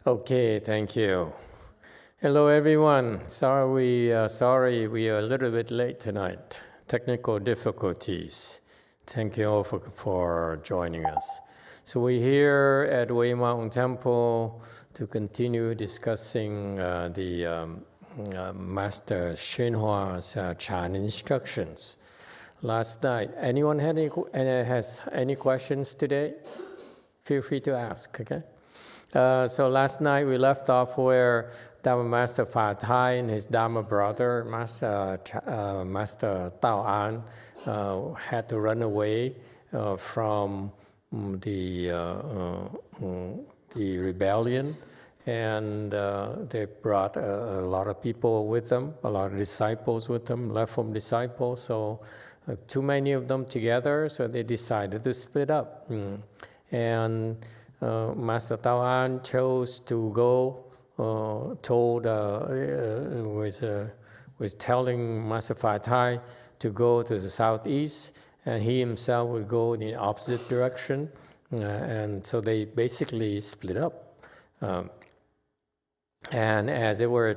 Okay, thank you. Hello, everyone. Sorry we are a little bit late tonight. Technical difficulties. Thank you all for joining us. So we're here at YongHua Temple to continue discussing the Master Xinhua's Chan instructions. Last night, anyone has any questions today? Feel free to ask, okay? So last night we left off where Dharma Master Fa Tai and his Dharma brother, Master Tao An, had to run away from the rebellion, and they brought a lot of people with them, a lot of disciples with them, left from disciples, so too many of them together, so they decided to split up. And Master Tao An chose to go, was telling Master Fa Tai to go to the southeast, and he himself would go in the opposite direction, and so they basically split up. And as they were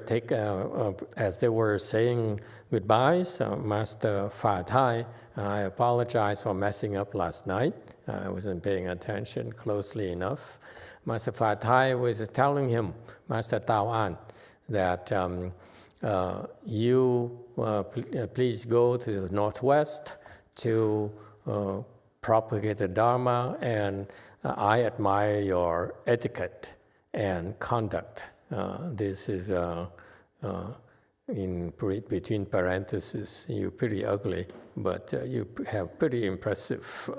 saying goodbyes, Master Fa Tai, I apologize for messing up last night. I wasn't paying attention closely enough. Master Fa Tai was telling him, Master Tao An, that please go to the northwest to propagate the Dharma, and I admire your etiquette and conduct. This is between parentheses, you're pretty ugly, but you have pretty impressive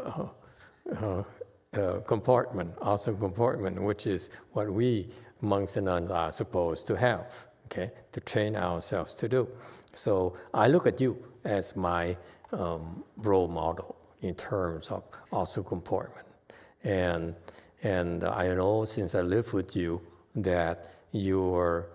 comportment, awesome comportment, which is what we monks and nuns are supposed to have, okay, to train ourselves to do. So I look at you as my role model in terms of awesome comportment. And I know since I live with you that you are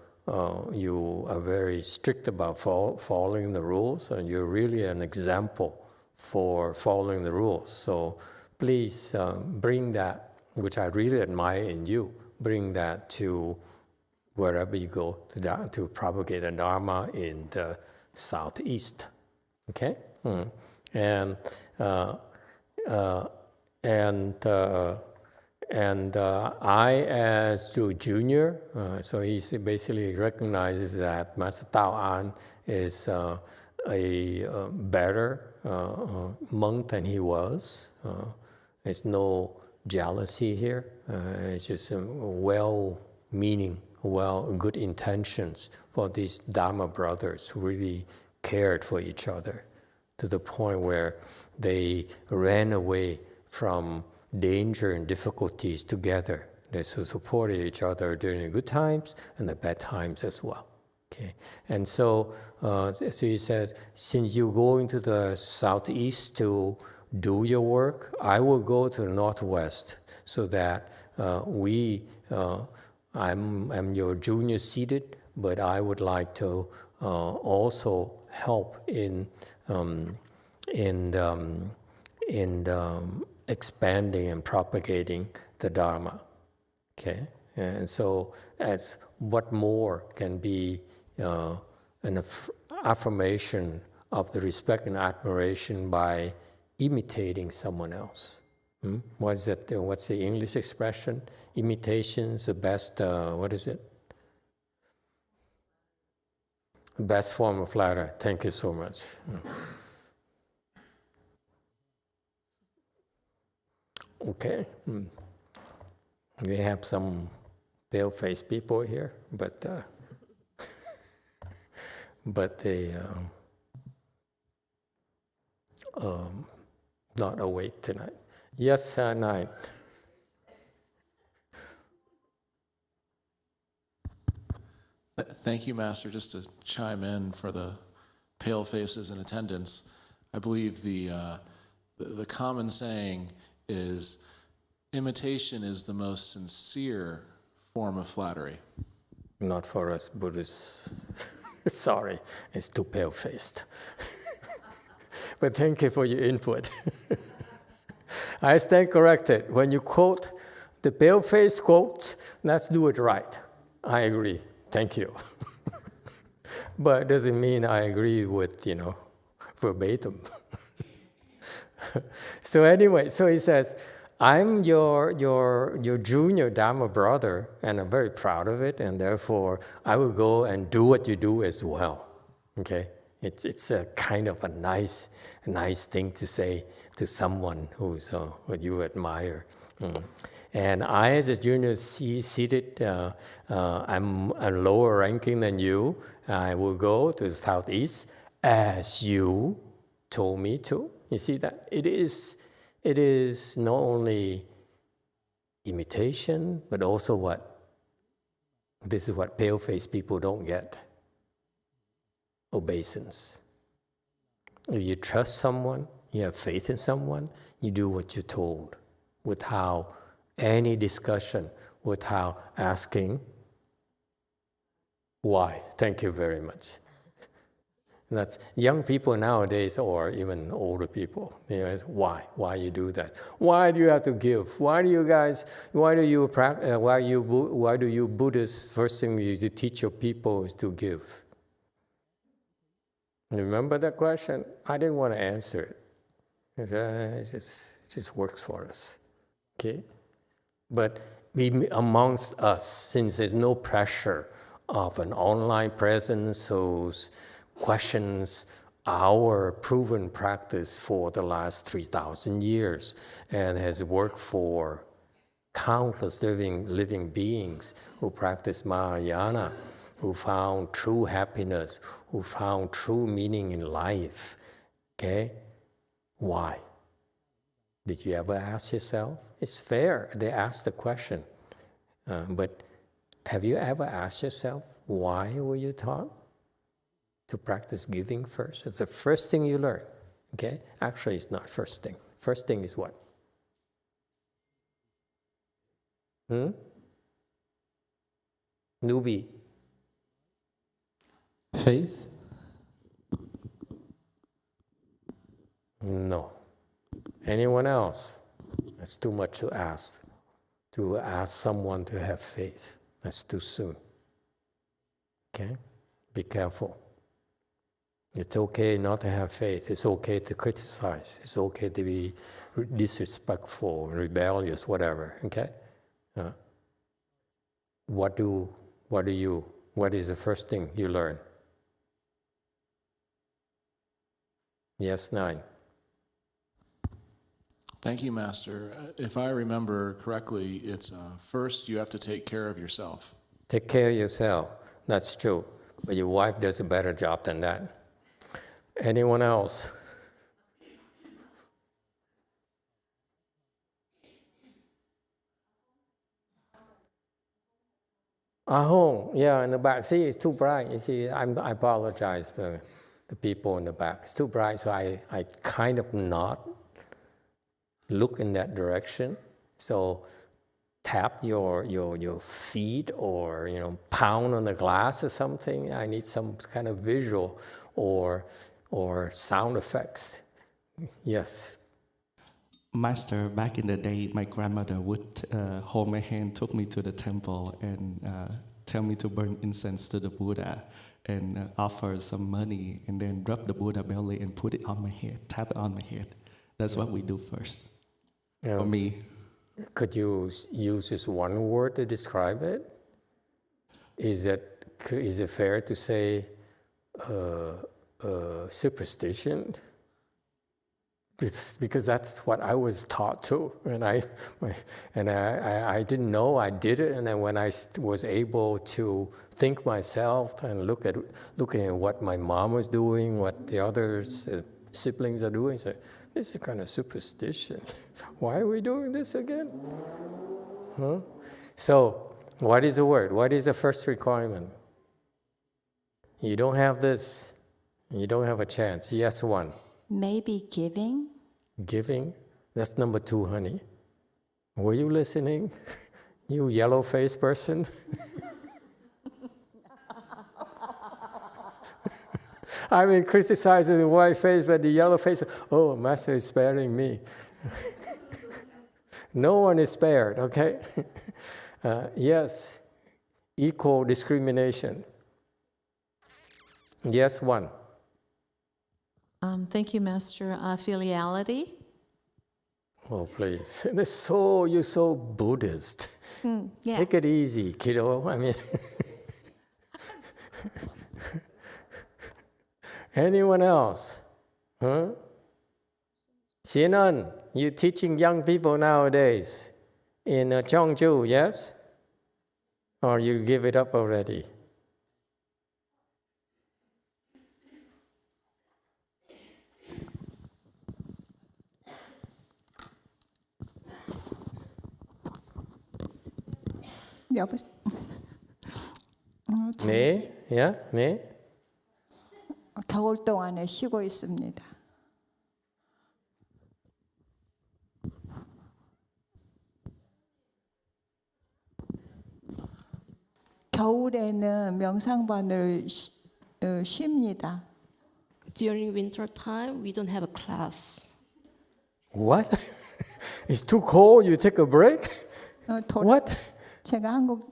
very strict about following the rules, and you're really an example for following the rules. So please bring that, which I really admire in you, bring that to wherever you go to propagate the Dharma in the southeast. Okay? And I, as junior, so he basically recognizes that Master Tao An is a better monk than he was. There's no jealousy here. It's just well-meaning, good intentions for these Dharma brothers who really cared for each other to the point where they ran away from danger and difficulties together. They supported each other during the good times and the bad times as well. Okay, and so he says, since you go into the southeast to do your work, I will go to the northwest, so that I'm your junior seated, but I would like to also help in expanding and propagating the Dharma. Okay, and so as what more can be an affirmation of the respect and admiration by imitating someone else. What is it? What's the English expression? Imitation's the best, what is it? The best form of flattery. Thank you so much. Okay. We have some pale-faced people here, but they not awake tonight. Yes, Nine. Thank you, Master. Just to chime in for the pale faces in attendance, I believe the common saying is, imitation is the most sincere form of flattery. Not for us Buddhists. Sorry, it's too pale-faced. But thank you for your input. I stand corrected. When you quote the pale-faced quote, let's do it right. I agree. Thank you. But it doesn't mean I agree with, verbatim. So anyway, so he says, I'm your junior Dharma brother, and I'm very proud of it, and therefore I will go and do what you do as well. Okay? It's a kind of a nice thing to say to someone who's who you admire. And I, as a junior seated, I'm a lower ranking than you. I will go to the southeast as you told me to. You see that? It is not only imitation, but also what? This is what pale-faced people don't get. Obeisance. If you trust someone, you have faith in someone, you do what you're told without any discussion, without asking why. Thank you very much. That's young people nowadays, or even older people. Why you do that? Why do you have to give? Why do you Buddhists, first thing you teach your people is to give? Remember that question? I didn't want to answer it. It just works for us. Okay? But amongst us, since there's no pressure of an online presence whose questions our proven practice for the last 3,000 years and has worked for countless living beings who practice Mahayana, who found true happiness, who found true meaning in life. Okay? Why? Did you ever ask yourself? It's fair, they ask the question. But have you ever asked yourself, why were you taught to practice giving first? It's the first thing you learn. Okay? Actually, it's not first thing. First thing is what? Newbie. Faith? No. Anyone else? That's too much to ask. To ask someone to have faith. That's too soon. Okay? Be careful. It's okay not to have faith. It's okay to criticize. It's okay to be disrespectful, rebellious, whatever. Okay? What is the first thing you learn? Yes, 9. Thank you, Master. If I remember correctly, it's first you have to take care of yourself. Take care of yourself. That's true. But your wife does a better job than that. Anyone else? Ahong, yeah, in the back. See, it's too bright. You see, I apologize to the people in the back. It's too bright, so I kind of not look in that direction. So tap your feet or pound on the glass or something. I need some kind of visual or sound effects. Yes. Master, back in the day, my grandmother would hold my hand, took me to the temple, and tell me to burn incense to the Buddha and offer some money, and then rub the Buddha belly and put it on my head, tap it on my head. That's what we do first. Yes. For me. Could you use just one word to describe it? Is it fair to say superstition? Because that's what I was taught too, and I didn't know I did it, and then when I was able to think myself and looking at what my mom was doing, what the others siblings are doing, say, this is kind of superstition. Why are we doing this again? Huh? So, what is the word? What is the first requirement? You don't have this, you don't have a chance. Yes, 1. Maybe giving? Giving? That's number 2, honey. Were you listening? You yellow-faced person? I've been criticizing the white face, but the yellow face, oh, Master is sparing me. No one is spared, okay? Yes, equal discrimination. Yes, one. Thank you, Master. Filiality. Oh, please. You're so Buddhist. Yeah. Take it easy, kiddo. I mean, anyone else? Huh? Xianan, you're teaching young people nowadays in Cheongju, yes? Or you give it up already? 여보세요. 네, yeah, 네. 겨울 동안에 쉬고 있습니다. 겨울에는 명상반을 쉽니다. During winter time, we don't have a class. What? It's too cold. You take a break? What? 제가 한국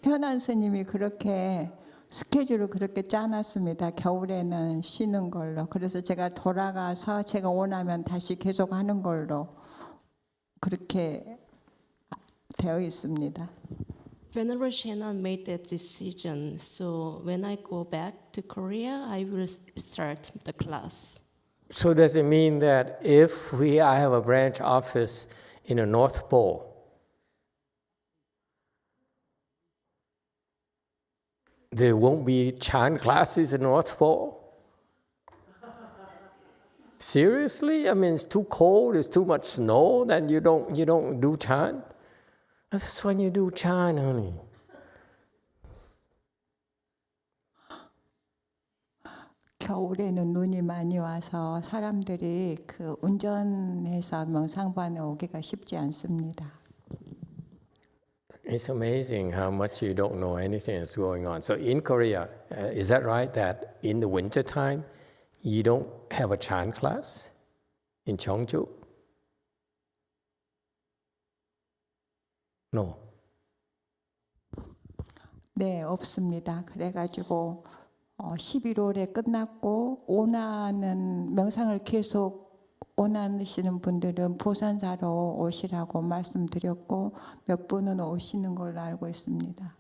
현안 스님이 그렇게 스케줄을 그렇게 짜놨습니다. 겨울에는 쉬는 걸로. 그래서 제가 돌아가서 제가 원하면 다시 계속 하는 걸로 그렇게 되어 있습니다. Venerable Shannon made that decision, so when I go back to Korea, I will start the class. So does it mean that if I have a branch office in the North Pole, there won't be Chan classes in North Pole? Seriously? I mean, it's too cold, it's too much snow, then you don't do Chan? That's when you do Chan, honey. 겨울에는 눈이 많이 와서 사람들이 그 운전해서 명상반에 오기가 쉽지 않습니다. It's amazing how much you don't know anything that's going on. So in Korea, is that right that in the winter time, you don't have a Chan class in Cheongju? No. 네, 없습니다. 그래가지고 11월에 끝났고 원하는 명상을 계속 원하시는 분들은 부산사로 오시라고 말씀드렸고 몇 분은 오시는 걸로 알고 있습니다.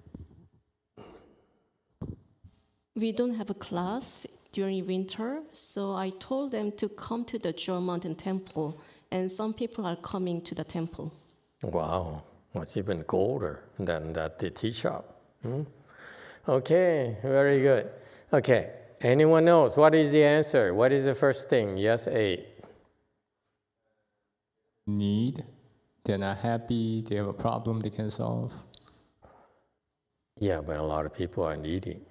We don't have a class during winter, so I told them to come to the Jewel Mountain Temple, and some people are coming to the temple. Wow, it's even colder than that the tea shop. Okay, very good. Okay, anyone else? What is the answer? What is the first thing? Yes, 8. Need. They're not happy. They have a problem they can solve. Yeah, but a lot of people are needy.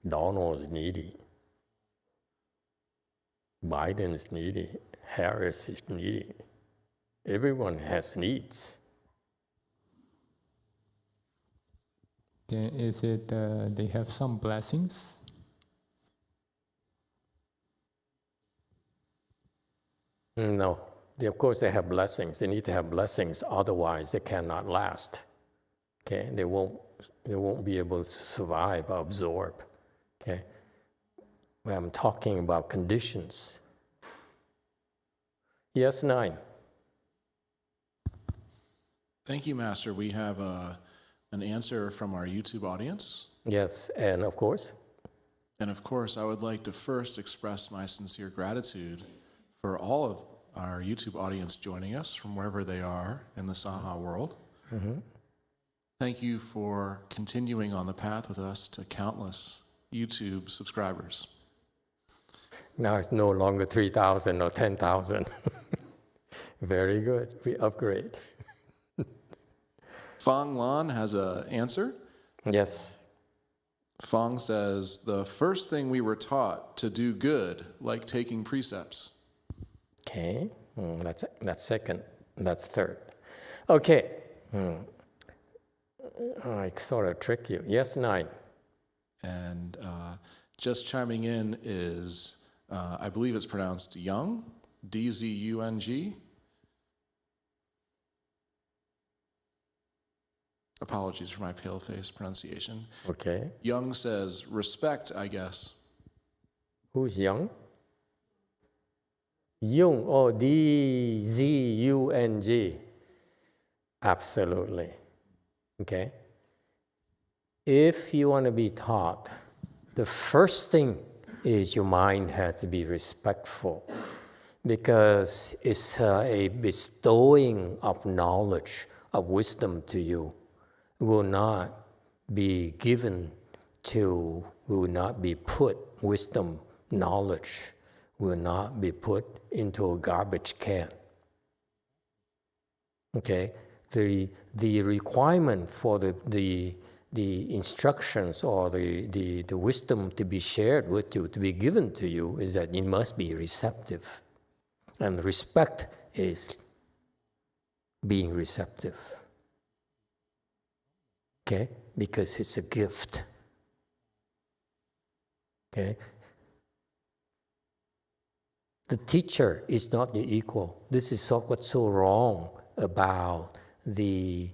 Donald's needy. Biden's needy. Harris is needy. Everyone has needs. Then is it they have some blessings? No. Of course, they have blessings. They need to have blessings. Otherwise, they cannot last. Okay? They won't be able to survive or absorb. Okay? But I'm talking about conditions. Yes, 9. Thank you, Master. We have an answer from our YouTube audience. Yes, and of course. And of course, I would like to first express my sincere gratitude for all of our YouTube audience joining us from wherever they are in the Saha world. Mm-hmm. Thank you for continuing on the path with us to countless YouTube subscribers. Now it's no longer 3,000 or 10,000. Very good. We upgrade. Fong Lan has an answer. Yes. Fong says, the first thing we were taught to do good, like taking precepts. Okay, that's second. That's third. Okay. I sort of trick you. Yes, 9. And just chiming in is, I believe it's pronounced Young, D-Z-U-N-G. Apologies for my pale-faced pronunciation. Okay. Young says, respect, I guess. Who's Young? Jung, oh, D-Z-U-N-G. Absolutely. Okay? If you want to be taught, the first thing is your mind has to be respectful, because it's a bestowing of knowledge, of wisdom to you. It will not be given to, will not be put, wisdom, knowledge will not be put into a garbage can. Okay? The requirement for the instructions or the wisdom to be shared with you, to be given to you, is that it must be receptive. And respect is being receptive. Okay? Because it's a gift. Okay? The teacher is not your equal. This is what's so wrong about the,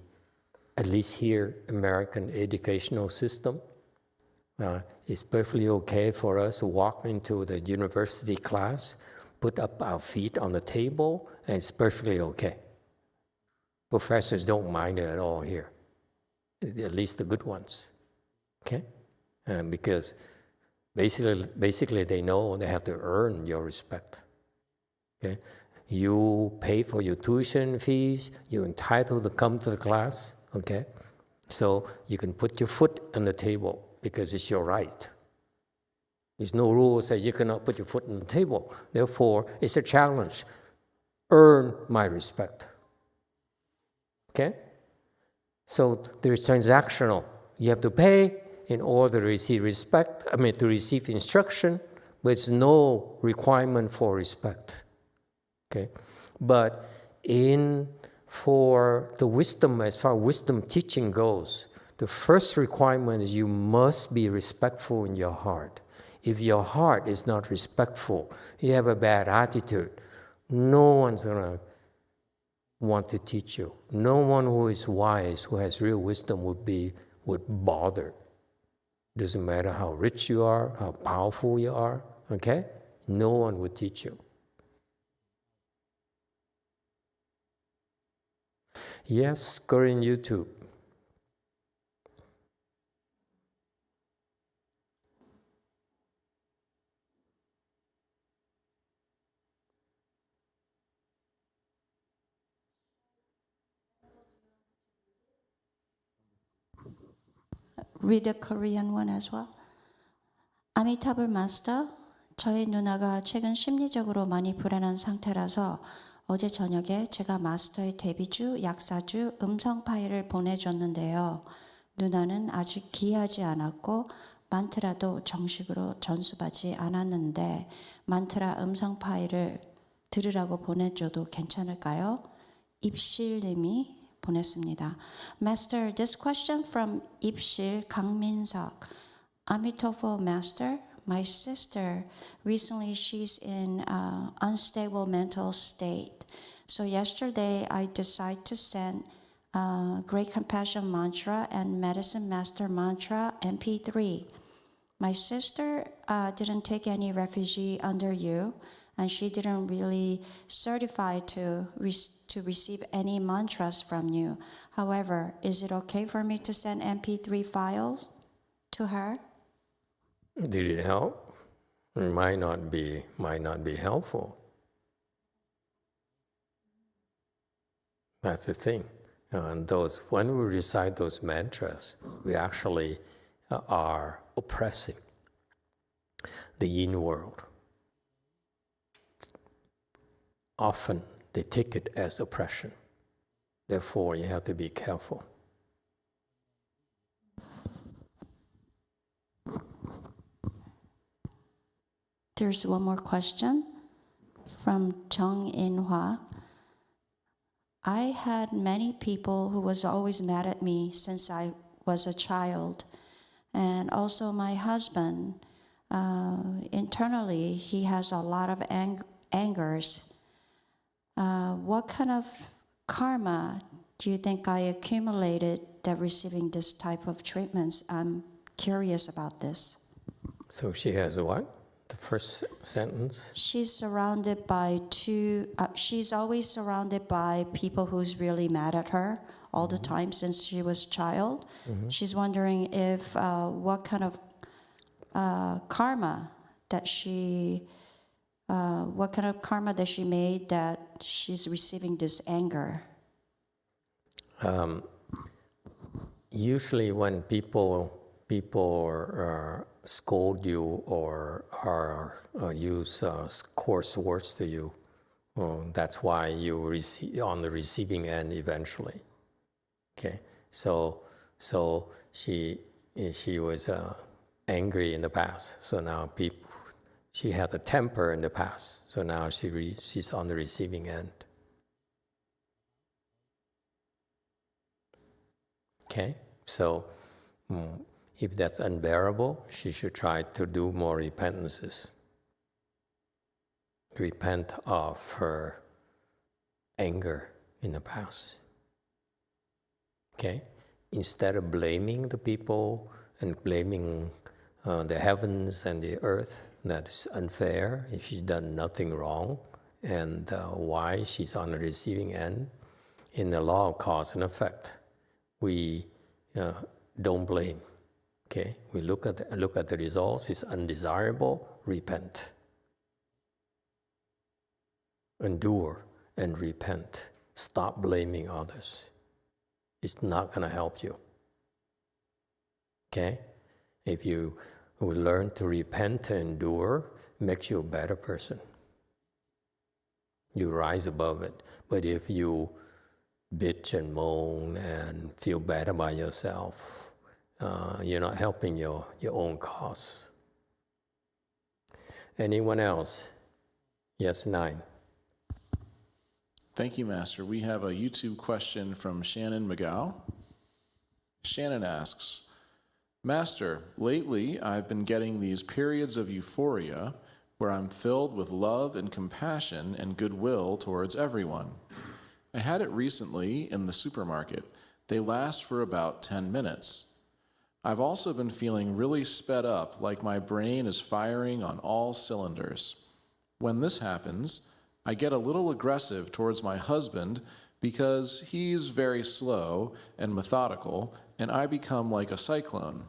at least here, American educational system. It's perfectly okay for us to walk into the university class, put up our feet on the table, and it's perfectly okay. Professors don't mind it at all here, at least the good ones. Okay? Because basically they know they have to earn your respect. Okay? You pay for your tuition fees, you're entitled to come to the class, okay? So you can put your foot on the table because it's your right. There's no rule that says you cannot put your foot on the table. Therefore, it's a challenge. Earn my respect. Okay? So there's transactional. You have to pay in order to receive respect, to receive instruction, but it's no requirement for respect. Okay, but for the wisdom, as far as wisdom teaching goes, the first requirement is you must be respectful in your heart. If your heart is not respectful, you have a bad attitude, no one's going to want to teach you. No one who is wise, who has real wisdom would bother. Doesn't matter how rich you are, how powerful you are, okay? No one would teach you. Yes, go in YouTube. Read the Korean one as well. Amitabha Master, 저의 누나가 최근 심리적으로 많이 불안한 상태라서 어제 저녁에 제가 마스터의 데뷔주, 약사주, 음성 파일을 보내줬는데요. 누나는 아직 기하지 않았고 만트라도 정식으로 전수받지 않았는데 만트라 음성 파일을 들으라고 보내줘도 괜찮을까요? 입실님이 보냈습니다. Master, this question from 입실 강민석. Emitofuo Master, my sister, recently she's in unstable mental state. So yesterday I decided to send Great Compassion Mantra and Medicine Master Mantra MP3. My sister didn't take any refugee under you, and she didn't really certify to receive any mantras from you. However, is it okay for me to send MP3 files to her? Did it help? It might not be helpful. That's the thing. And when we recite those mantras, we actually are oppressing the yin world. Often they take it as oppression. Therefore, you have to be careful. There's one more question from YongHua. I had many people who was always mad at me since I was a child. And also my husband, internally, he has a lot of angers. What kind of karma do you think I accumulated that receiving this type of treatments? I'm curious about this. So she has what? The first sentence? She's surrounded by she's always surrounded by people who's really mad at her all the time since she was a child. She's wondering if what kind of karma that she made that she's receiving this anger. Usually when people scold you or use coarse words to you, that's why you receive on the receiving end eventually. Okay, so she was angry in the past. So now she had a temper in the past. So now she's on the receiving end. Okay, so if that's unbearable, she should try to do more repentances. Repent of her anger in the past. Okay, instead of blaming the people and blaming the heavens and the earth, that is unfair. If she's done nothing wrong, and why she's on the receiving end, in the law of cause and effect, we don't blame. Okay, we look at the results. It's undesirable. Repent, endure, and repent. Stop blaming others. It's not going to help you. Okay, if you learn to repent and endure, it makes you a better person. You rise above it. But if you bitch and moan and feel bad about yourself, you're not helping your own cause. Anyone else? Yes, 9. Thank you, Master. We have a YouTube question from Shannon McGow. Shannon asks, Master, lately I've been getting these periods of euphoria where I'm filled with love and compassion and goodwill towards everyone. I had it recently in the supermarket. They last for about 10 minutes. I've also been feeling really sped up, like my brain is firing on all cylinders. When this happens, I get a little aggressive towards my husband because he's very slow and methodical, and I become like a cyclone.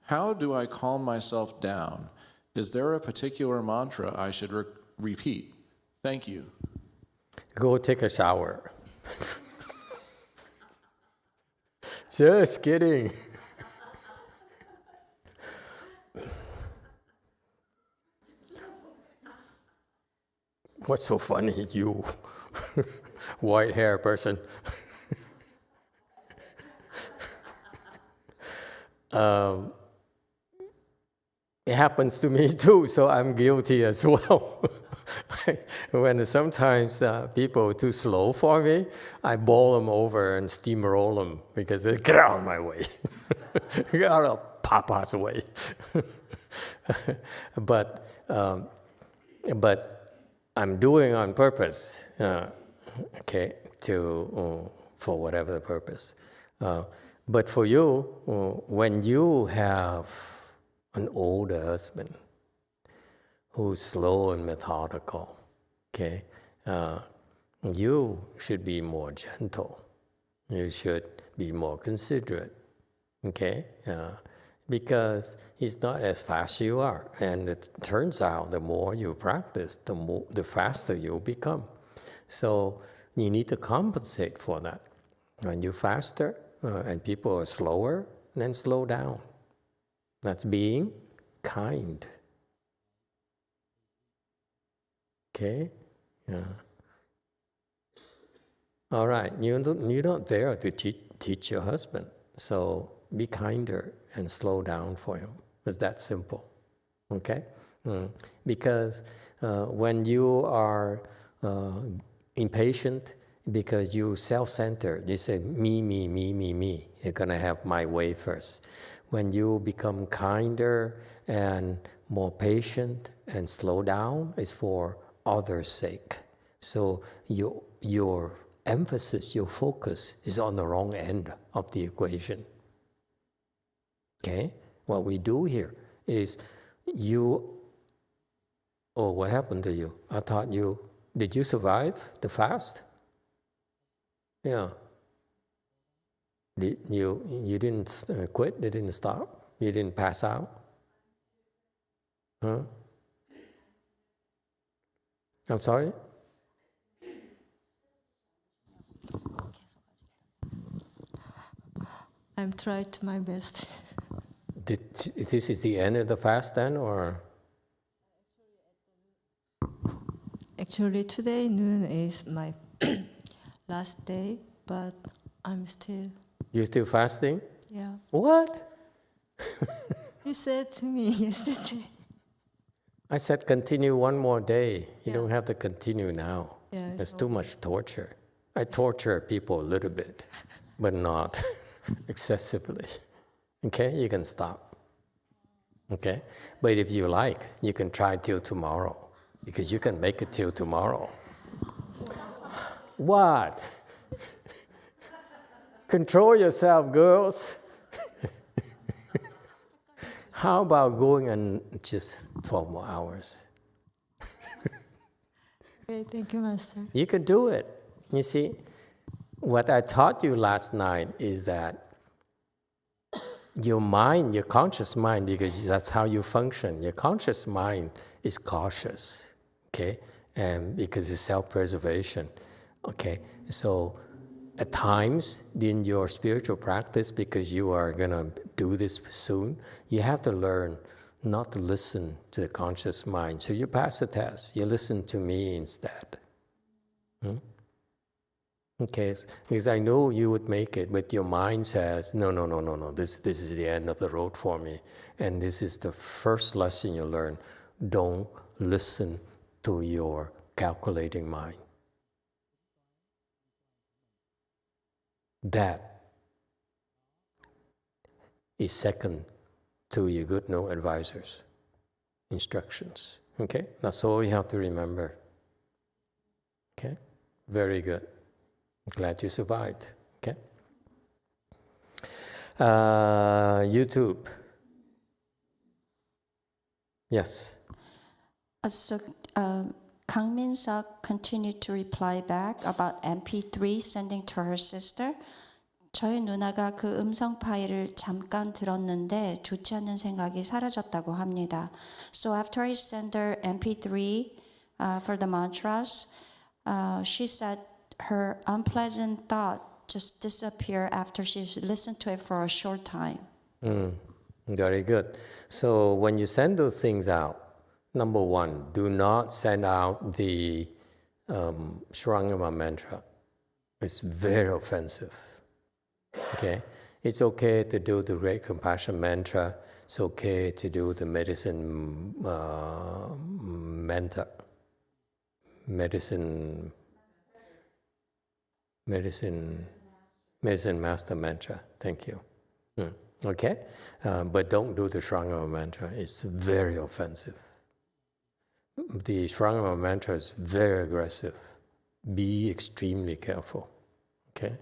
How do I calm myself down? Is there a particular mantra I should repeat? Thank you. Go take a shower. Just kidding. What's so funny, you white hair person? It happens to me too, so I'm guilty as well. When sometimes people are too slow for me, I bowl them over and steamroll them because they get out of my way. Get out of Papa's way. But I'm doing on purpose, okay, for whatever the purpose. But for you, when you have an older husband who's slow and methodical, okay, you should be more gentle. You should be more considerate, okay, because he's not as fast as you are. And it turns out the more you practice, the faster you become. So you need to compensate for that. When you're faster and people are slower, then slow down. That's being kind. Okay? Yeah. All right, you're not there to teach your husband. So be kinder and slow down for him. It's that simple. Okay? Because when you are impatient, because you self-centered, you say, me, you're going to have my way first. When you become kinder and more patient and slow down, it's for others' sake. So your emphasis, your focus is on the wrong end of the equation. Okay? What we do here is what happened to you? I thought did you survive the fast? Yeah. You didn't quit? You didn't stop? You didn't pass out? Huh? I'm sorry? I'm trying my best. This is the end of the fast then, or? Actually, today noon is my last day, but I'm still. You still fasting? Yeah. What? You said to me yesterday. I said continue one more day. You don't have to continue now. Yeah, it's too much torture. I torture people a little bit, but not excessively. Okay, you can stop. Okay, but if you like, you can try till tomorrow, because you can make it till tomorrow. What? Control yourself, girls. How about going on just 12 more hours? Okay, thank you, Master. You can do it. You see, what I taught you last night is that your mind, your conscious mind, because that's how you function, your conscious mind is cautious, okay? And because it's self-preservation, okay? So at times in your spiritual practice, because you are going to do this soon, you have to learn not to listen to the conscious mind. So you pass the test, you listen to me instead. Okay, because I know you would make it, but your mind says, no, this is the end of the road for me. And this is the first lesson you learn. Don't listen to your calculating mind. That is second to your good no advisors' instructions. Okay? That's all you have to remember. Okay? Very good. Glad you survived. Okay? YouTube. Yes. So Kang Min-seok continued to reply back about MP3 sending to her sister. 저희 누나가 그 음성 파일을 잠깐 들었는데 좋지 않은 생각이 사라졌다고 합니다. So after I sent her MP3 for the mantras, she said her unpleasant thought just disappeared after she listened to it for a short time. Very good. So when you send those things out, number one, do not send out the Shrangama mantra. It's very offensive. Okay? It's okay to do the Great Compassion mantra. It's okay to do the medicine mantra. Medicine master mantra. Thank you. Okay? But don't do the Shrangama mantra. It's very offensive. The Shrangama mantra is very aggressive. Be extremely careful. Okay?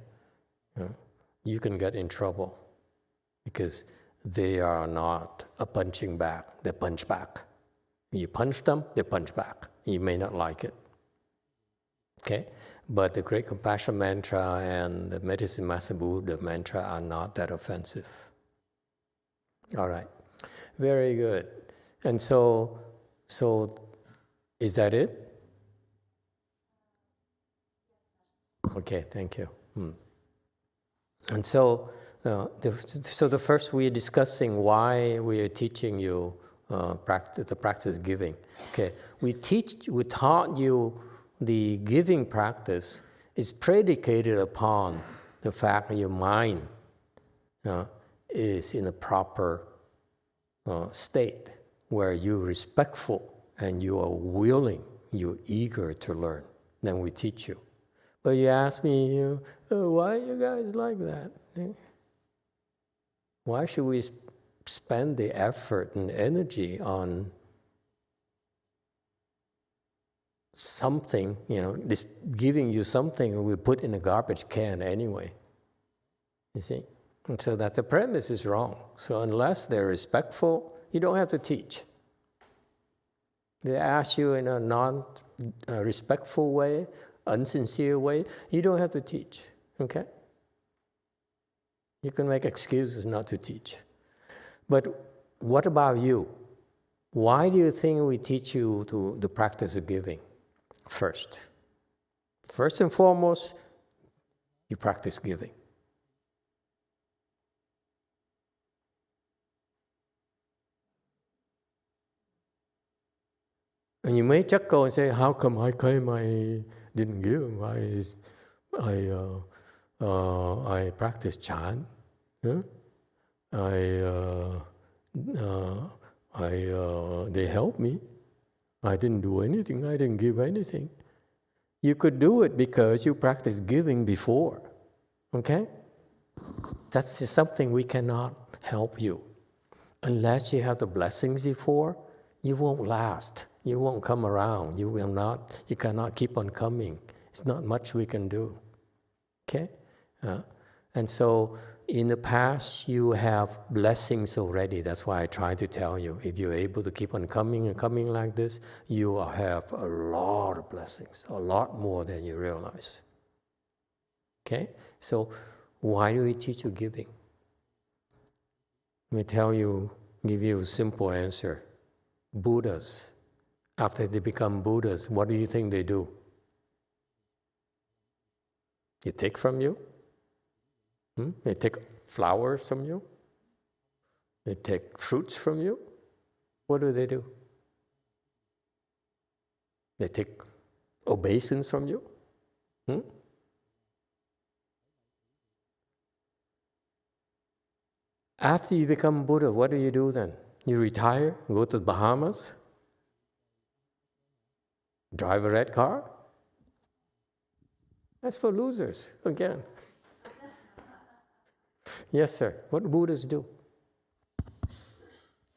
You can get in trouble because they are not a punching bag. They punch back. You punch them, they punch back. You may not like it. Okay? But the Great Compassion mantra and the Medicine Master Buddha mantra are not that offensive. All right. Very good. And so is that it? Okay, thank you. And so the first we're discussing why we are teaching you the practice of giving. Okay, we taught you the giving practice is predicated upon the fact that your mind is in a proper state where you're respectful and you are willing, you're eager to learn. Then we teach you. But you ask me, why are you guys like that? Why should we spend the effort and energy on something, this giving you something we put in a garbage can anyway. You see? And so that the premise is wrong. So unless they're respectful, you don't have to teach. They ask you in a non-respectful way, unsincere way, you don't have to teach, okay? You can make excuses not to teach. But what about you? Why do you think we teach you the practice of giving first? First and foremost, you practice giving. And you may chuckle and say, how come I claim I didn't give? I practice chant. Huh? They helped me. I didn't do anything. I didn't give anything. You could do it because you practiced giving before. Okay? That's just something we cannot help you. Unless you have the blessings before, you won't last. You won't come around. You cannot keep on coming. It's not much we can do. Okay? And so in the past, you have blessings already. That's why I try to tell you, if you're able to keep on coming and coming like this, you have a lot of blessings, a lot more than you realize. Okay? So why do we teach you giving? Let me give you a simple answer. Buddhas, after they become Buddhas, what do you think they do? They take from you? They take flowers from you? They take fruits from you? What do? They take obeisance from you? After you become Buddha, what do you do then? You retire, go to the Bahamas, drive a red car? That's for losers, again. Yes, sir. What do Buddhas do?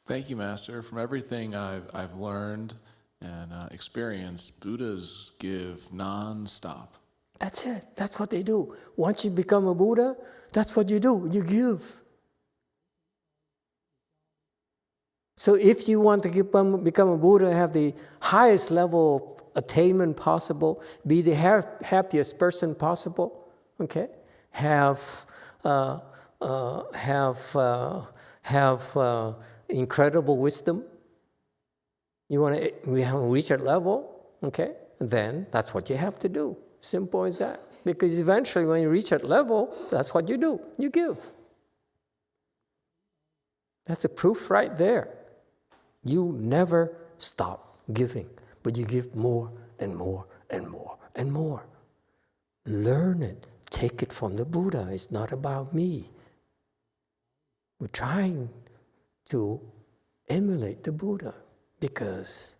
Thank you, Master. From everything I've learned and experienced, Buddhas give non-stop. That's it. That's what they do. Once you become a Buddha, that's what you do. You give. So if you want to become a Buddha, have the highest level of attainment possible, be the happiest person possible, okay? Have incredible wisdom. We have reached that level, okay? Then that's what you have to do. Simple as that. Because eventually when you reach that level, that's what you do. You give. That's a proof right there. You never stop giving, but you give more and more and more and more. Learn it. Take it from the Buddha. It's not about me. We're trying to emulate the Buddha because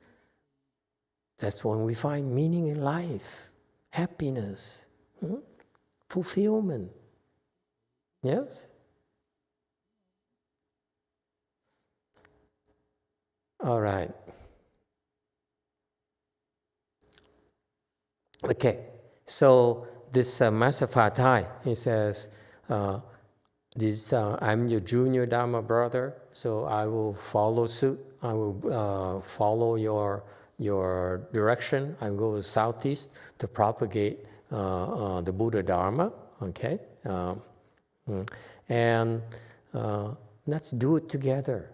that's when we find meaning in life, happiness, fulfillment. Yes? All right. Okay, so this Master Fatai, he says, I'm your junior Dharma brother, so I will follow suit. I will follow your direction. I will go southeast to propagate the Buddha Dharma, okay? And let's do it together.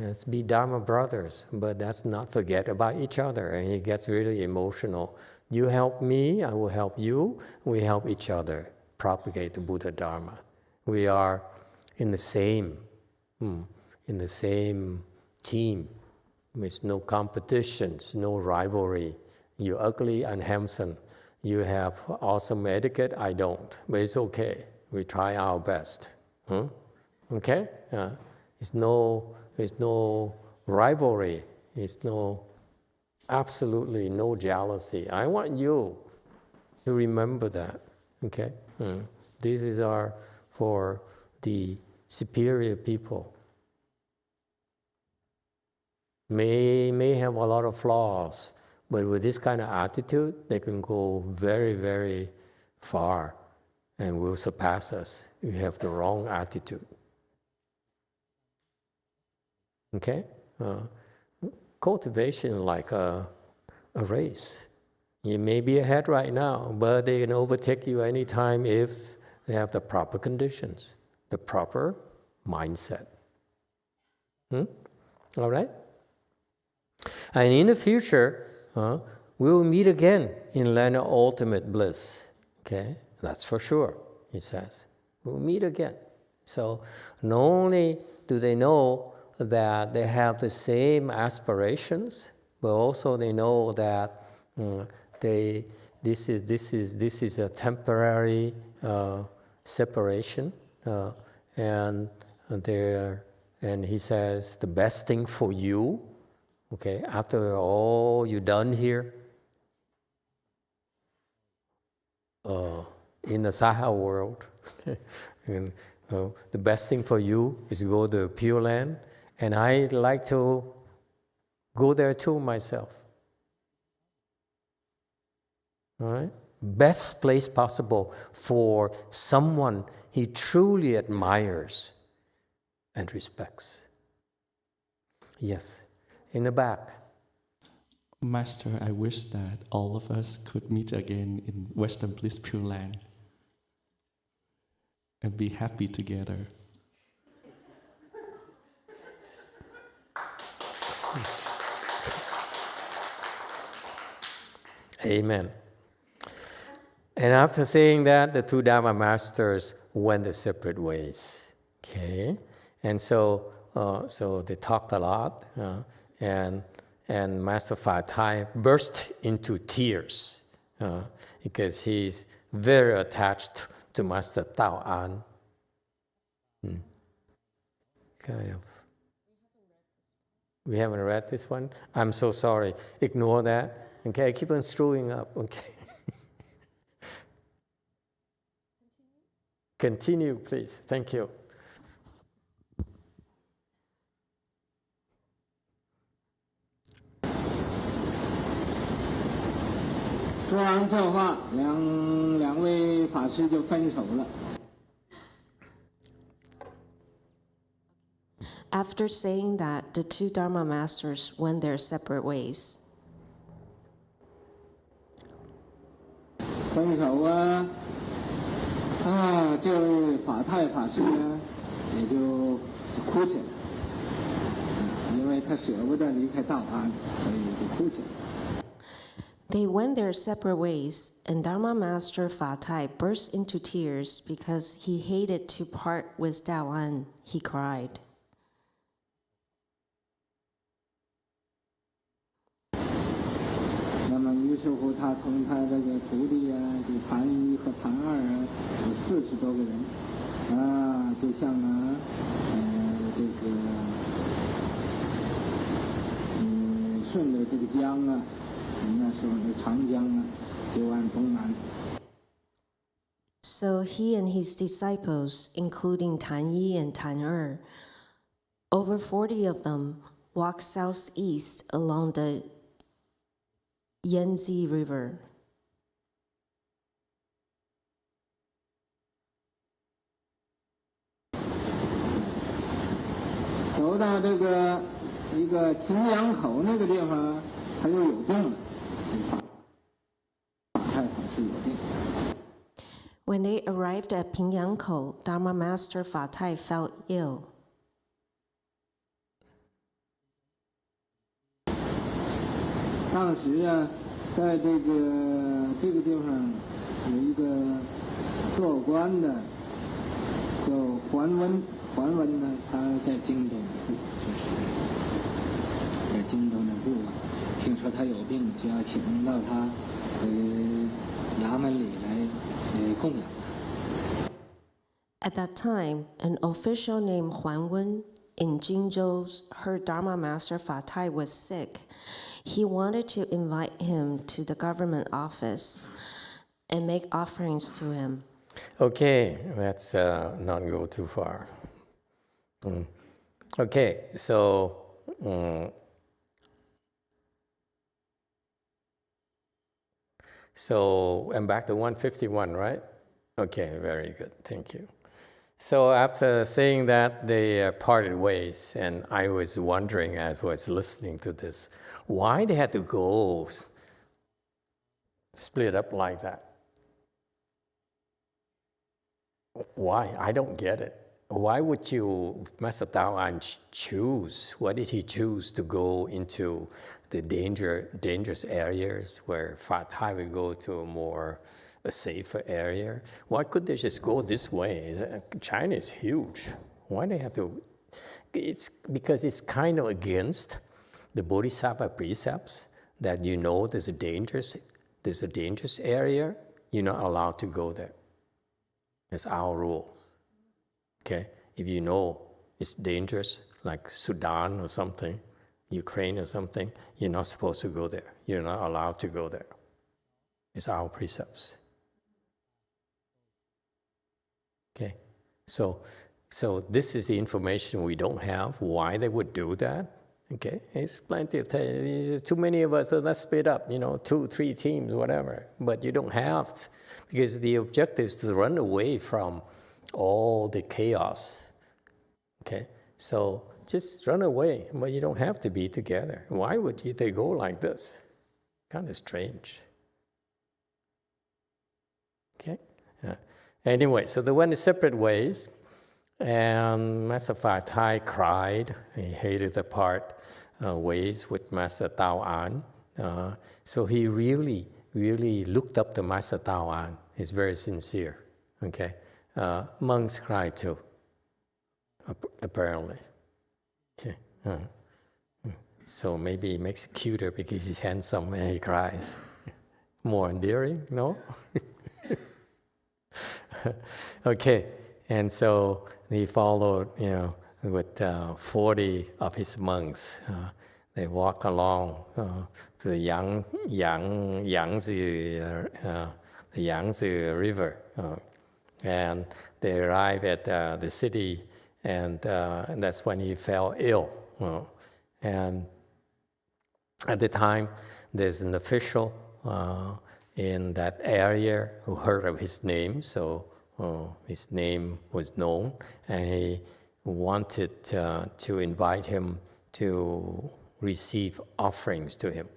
Let's be Dharma brothers, but let's not forget about each other. And he gets really emotional. You help me, I will help you. We help each other propagate the Buddha Dharma. We are in the same team. With no competitions, no rivalry. You're ugly and handsome. You have awesome etiquette, I don't. But it's okay. We try our best. Okay? There's no rivalry. There's absolutely no jealousy. I want you to remember that. Okay? This is for the superior people. May have a lot of flaws, But with this kind of attitude, they can go very, very far and will surpass us. You have the wrong attitude. Okay? Cultivation like a race. You may be ahead right now, but they can overtake you anytime if they have the proper conditions, the proper mindset. All right? And in the future, we will meet again in land of ultimate bliss. Okay? That's for sure, he says. We'll meet again. So not only do they know that they have the same aspirations, but also they know that this is a temporary separation, and he says the best thing for you, okay, after all you've done here in the Saha world, and, the best thing for you is to go to Pure Land, and I'd like to go there too myself. All right? Best place possible for someone he truly admires and respects. Yes, in the back. Master, I wish that all of us could meet again in Western Bliss Pure Land and be happy together. Amen. And after saying that, the two Dharma masters went their separate ways. Okay, and so they talked a lot, and Master Fa Tai burst into tears because he's very attached to Master Tao An. Kind of. We haven't read this one. I'm so sorry. Ignore that. Okay, I keep on screwing up. Okay. Continue, please. Thank you. 说完这话，两位法师就分手了。 After saying that, the two Dharma masters went their separate ways. 分手这位法太法师呢，也就哭起来，因为他舍不得离开道安，所以就哭起来。 They went their separate ways, and Dharma Master Fa Tai burst into tears because he hated to part with Dao An. He cried. 那么于是乎，他同他这个徒弟这谭一和谭二有40多个人，就像这个顺着这个江那时候的长江就往东南。 So he and his disciples, including Tan Yi and Tan Er, over 40 of them, walked southeast along the Yanzi River. 走到这个一个平阳口那个地方，他就有病了。法太法师有病。 When they arrived at Pingyangkou, Dharma Master Fa Tai fell ill. 当时在这个地方有一个做官的叫桓温，桓温呢，他在京都就是在京都那住听说他有病，就要请到他衙门里来供养他。 At that time, an official named Huan Wen in Jingzhou heard Dharma Master Fa Tai was sick. He wanted to invite him to the government office and make offerings to him. Okay, let's not go too far. Okay, so So I'm back to 151, right? Okay, very good. Thank you. So after saying that, they parted ways, and I was wondering as I was listening to this, why they had to go split up like that. Why? I don't get it. Why would you, Master Taoan, choose? Why did he choose to go into the dangerous areas where Fat Thai would go to a safer area? Why could they just go this way? China is huge. Why they have to? It's because it's kind of against the Bodhisattva precepts that there's a dangerous area. You're not allowed to go there. That's our rule. Okay, if you know it's dangerous, like Sudan or something, Ukraine or something, you're not supposed to go there. You're not allowed to go there. It's our precepts. Okay, so this is the information we don't have. Why they would do that? Okay, it's plenty of time. Too many of us, so let's split up. 2, 3 teams, whatever. But you don't have to, because the objective is to run away from all the chaos. Okay, so just run away, but you don't have to be together. Why would they go like this? Kind of strange. Okay. Anyway, so they went in separate ways, and Master Fa Thai cried. He hated the ways with Master Tao An. So he really looked up to Master Tao An. He's very sincere. Okay. Monks cry too, apparently. Okay. So maybe it makes it cuter because he's handsome and he cries. More endearing, no? Okay, and so he followed, with 40 of his monks. They walk along the Yangtze River. And they arrive at the city, and that's when he fell ill. And at the time, there's an official in that area who heard of his name, so his name was known, and he wanted to invite him to receive offerings to him.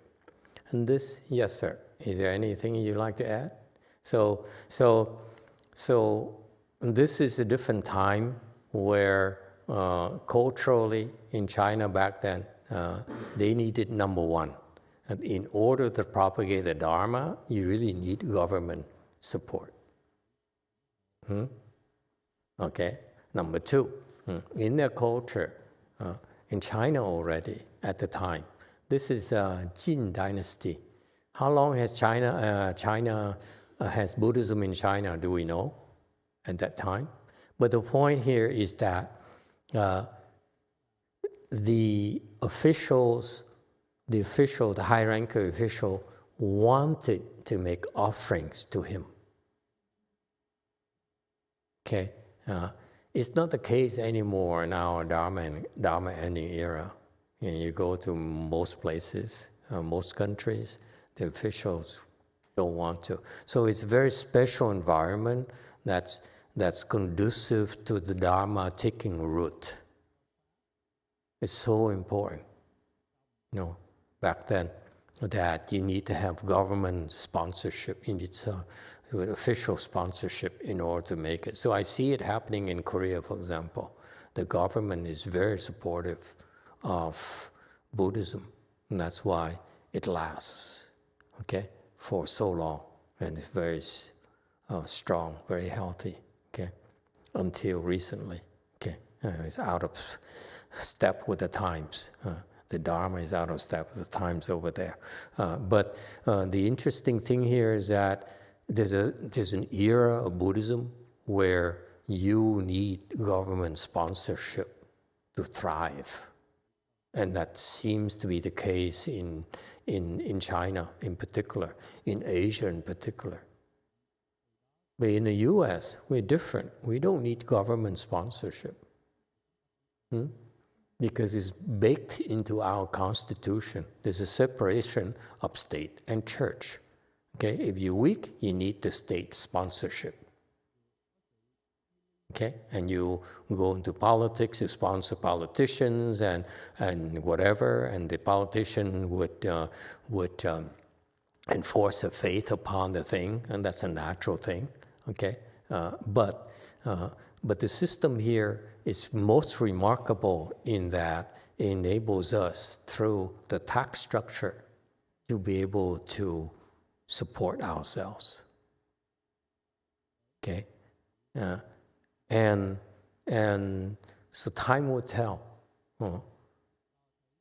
And this, yes, sir. Is there anything you'd like to add? So this is a different time where culturally in China back then, they needed number one. And in order to propagate the Dharma, you really need government support. Okay. Number two, in their culture, in China already at the time, this is Jin dynasty. How long has China has Buddhism in China? Do we know at that time? But the point here is that the high-ranking official wanted to make offerings to him. Okay, it's not the case anymore in our Dharma ending era. You go to most places, most countries, the officials don't want to. So it's a very special environment that's conducive to the Dharma taking root. It's so important, back then, that you need to have government sponsorship. You need official sponsorship in order to make it. So I see it happening in Korea, for example. The government is very supportive of Buddhism, and that's why it lasts, okay, for so long, and it's very strong, very healthy, okay, until recently, okay. It's out of step with the times. The Dharma is out of step with the times over there. But the interesting thing here is that there's an era of Buddhism where you need government sponsorship to thrive. And that seems to be the case in China in particular, in Asia in particular. But in the US, we're different. We don't need government sponsorship. Because it's baked into our constitution. There's a separation of state and church. Okay, if you're weak, you need the state sponsorship. Okay, and you go into politics, you sponsor politicians and whatever, and the politician would enforce a faith upon the thing, and that's a natural thing. Okay, but the system here is most remarkable in that it enables us through the tax structure to be able to support ourselves. Okay. And so time will tell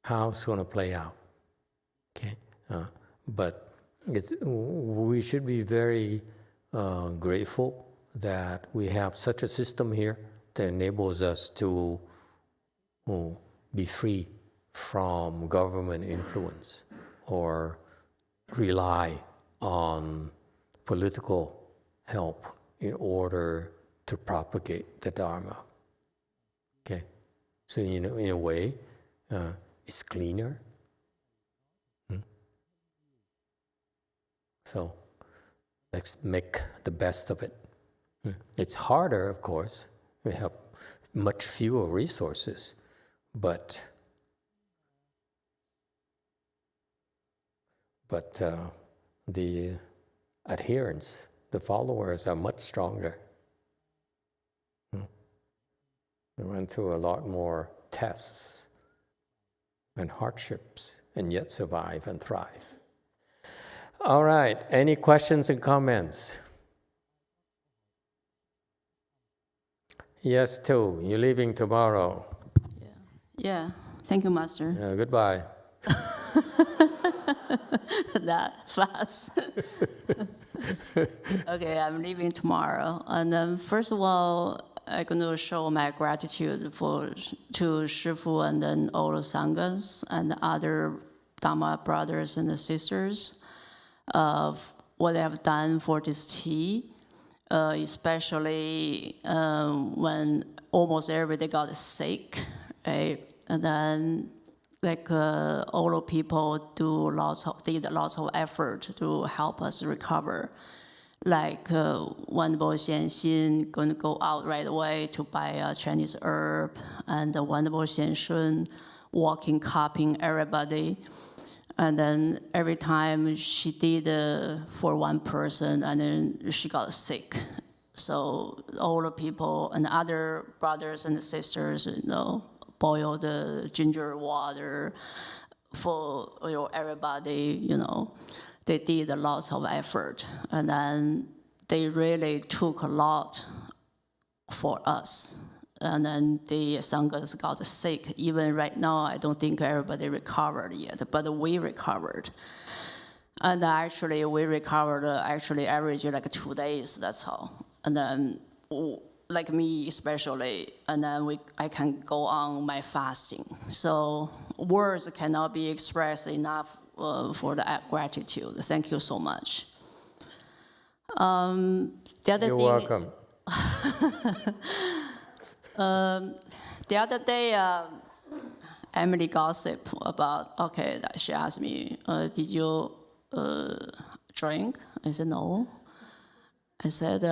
how it's going to play out. Okay, but we should be very grateful that we have such a system here that enables us to be free from government influence or rely on political help in order to propagate the Dharma. Okay, so in a way, it's cleaner. So let's make the best of it. It's harder, of course. We have much fewer resources, but the adherents, the followers, are much stronger. We went through a lot more tests and hardships, and yet survive and thrive. All right, any questions and comments? Yes, too. You're leaving tomorrow. Yeah. Thank you, Master. Goodbye. That fast. Okay, I'm leaving tomorrow. And then first of all, I'm going to show my gratitude to Shifu and then all the Sanghas and other Dharma brothers and sisters of what they have done for this tea, especially when almost everybody got sick, right? And then all the people did lots of effort to help us recover. Like Wonderful Xianxin going to go out right away to buy a Chinese herb, and the Wonderful Xianshun walking, copying everybody. And then every time she did for one person, and then she got sick. So all the people and other brothers and sisters, boil the ginger water for everybody, They did lots of effort, and then they really took a lot for us. And then the Sanghas got sick. Even right now, I don't think everybody recovered yet, but we recovered. And actually, we recovered average 2 days, that's all. And then, like me especially, and then I can go on my fasting. So words cannot be expressed enough for the gratitude. Thank you so much. You're welcome. The other day, Emily gossiped about, she asked me, did you drink? I said, no. I said,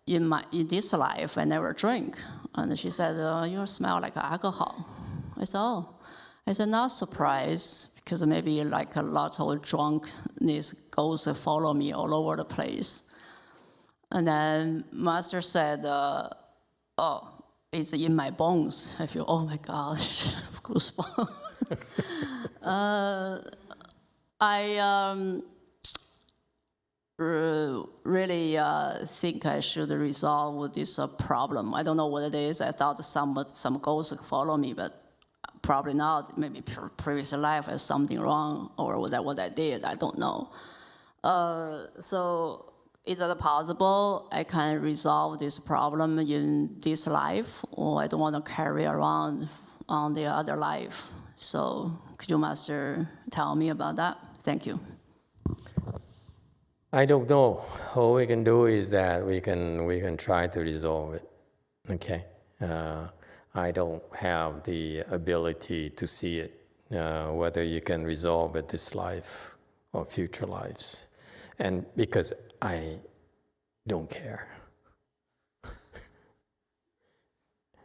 in this life, I never drink. And she said, you smell like alcohol. I said, oh. I said, not surprised, because maybe a lot of drunkenness ghosts follow me all over the place. And then Master said, oh, it's in my bones. I feel, oh my gosh, goosebumps. I really think I should resolve this problem. I don't know what it is. I thought some ghosts follow me, but probably not. Maybe previous life has something wrong, or was that what I did? I don't know. So is it possible I can resolve this problem in this life, or I don't want to carry around on the other life? So could you, Master, tell me about that? Thank you. I don't know. All we can do is that we can try to resolve it. Okay. I don't have the ability to see it, whether you can resolve it this life or future lives. And because I don't care.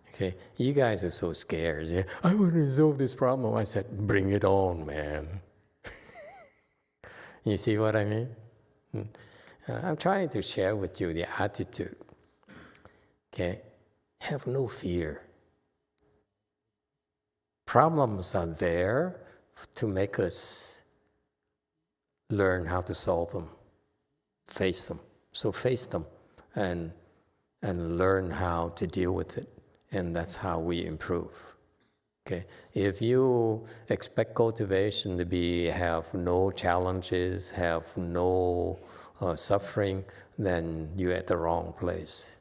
Okay, you guys are so scared. Yeah? I want to resolve this problem. I said, bring it on, man. You see what I mean? I'm trying to share with you the attitude. Okay, have no fear. Problems are there to make us learn how to solve them, face them. So face them and learn how to deal with it. And that's how we improve. Okay, if you expect cultivation to have no challenges, have no suffering, then you're at the wrong place.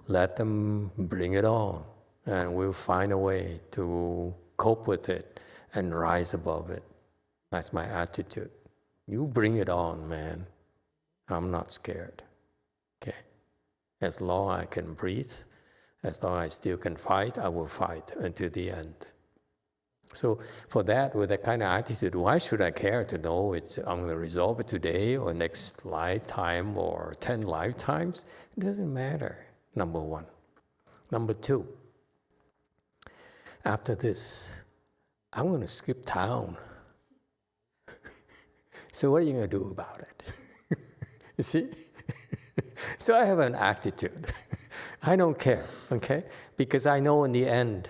Let them bring it on, and we'll find a way to cope with it and rise above it. That's my attitude. You bring it on, man. I'm not scared. Okay. As long as I can breathe, as long as I still can fight, I will fight until the end. So for that, with that kind of attitude, why should I care to know I'm going to resolve it today or next lifetime or 10 lifetimes? It doesn't matter, number one. Number two, after this, I'm going to skip town. So what are you going to do about it? You see? So I have an attitude. I don't care, okay? Because I know in the end,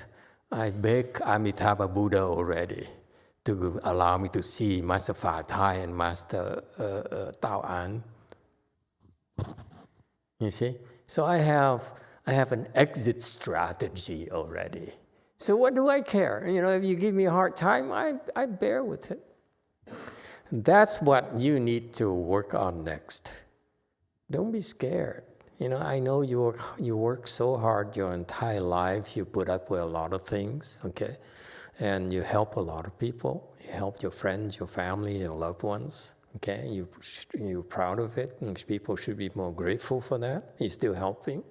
I beg Amitabha Buddha already to allow me to see Master Fa Tai and Master Tao An. You see? So I have an exit strategy already. So what do I care? You know, if you give me a hard time, I bear with it. That's what you need to work on next. Don't be scared. You know, I know you work so hard your entire life. You put up with a lot of things, okay? And you help a lot of people. You help your friends, your family, your loved ones, okay? You're proud of it, and people should be more grateful for that. You're still helping,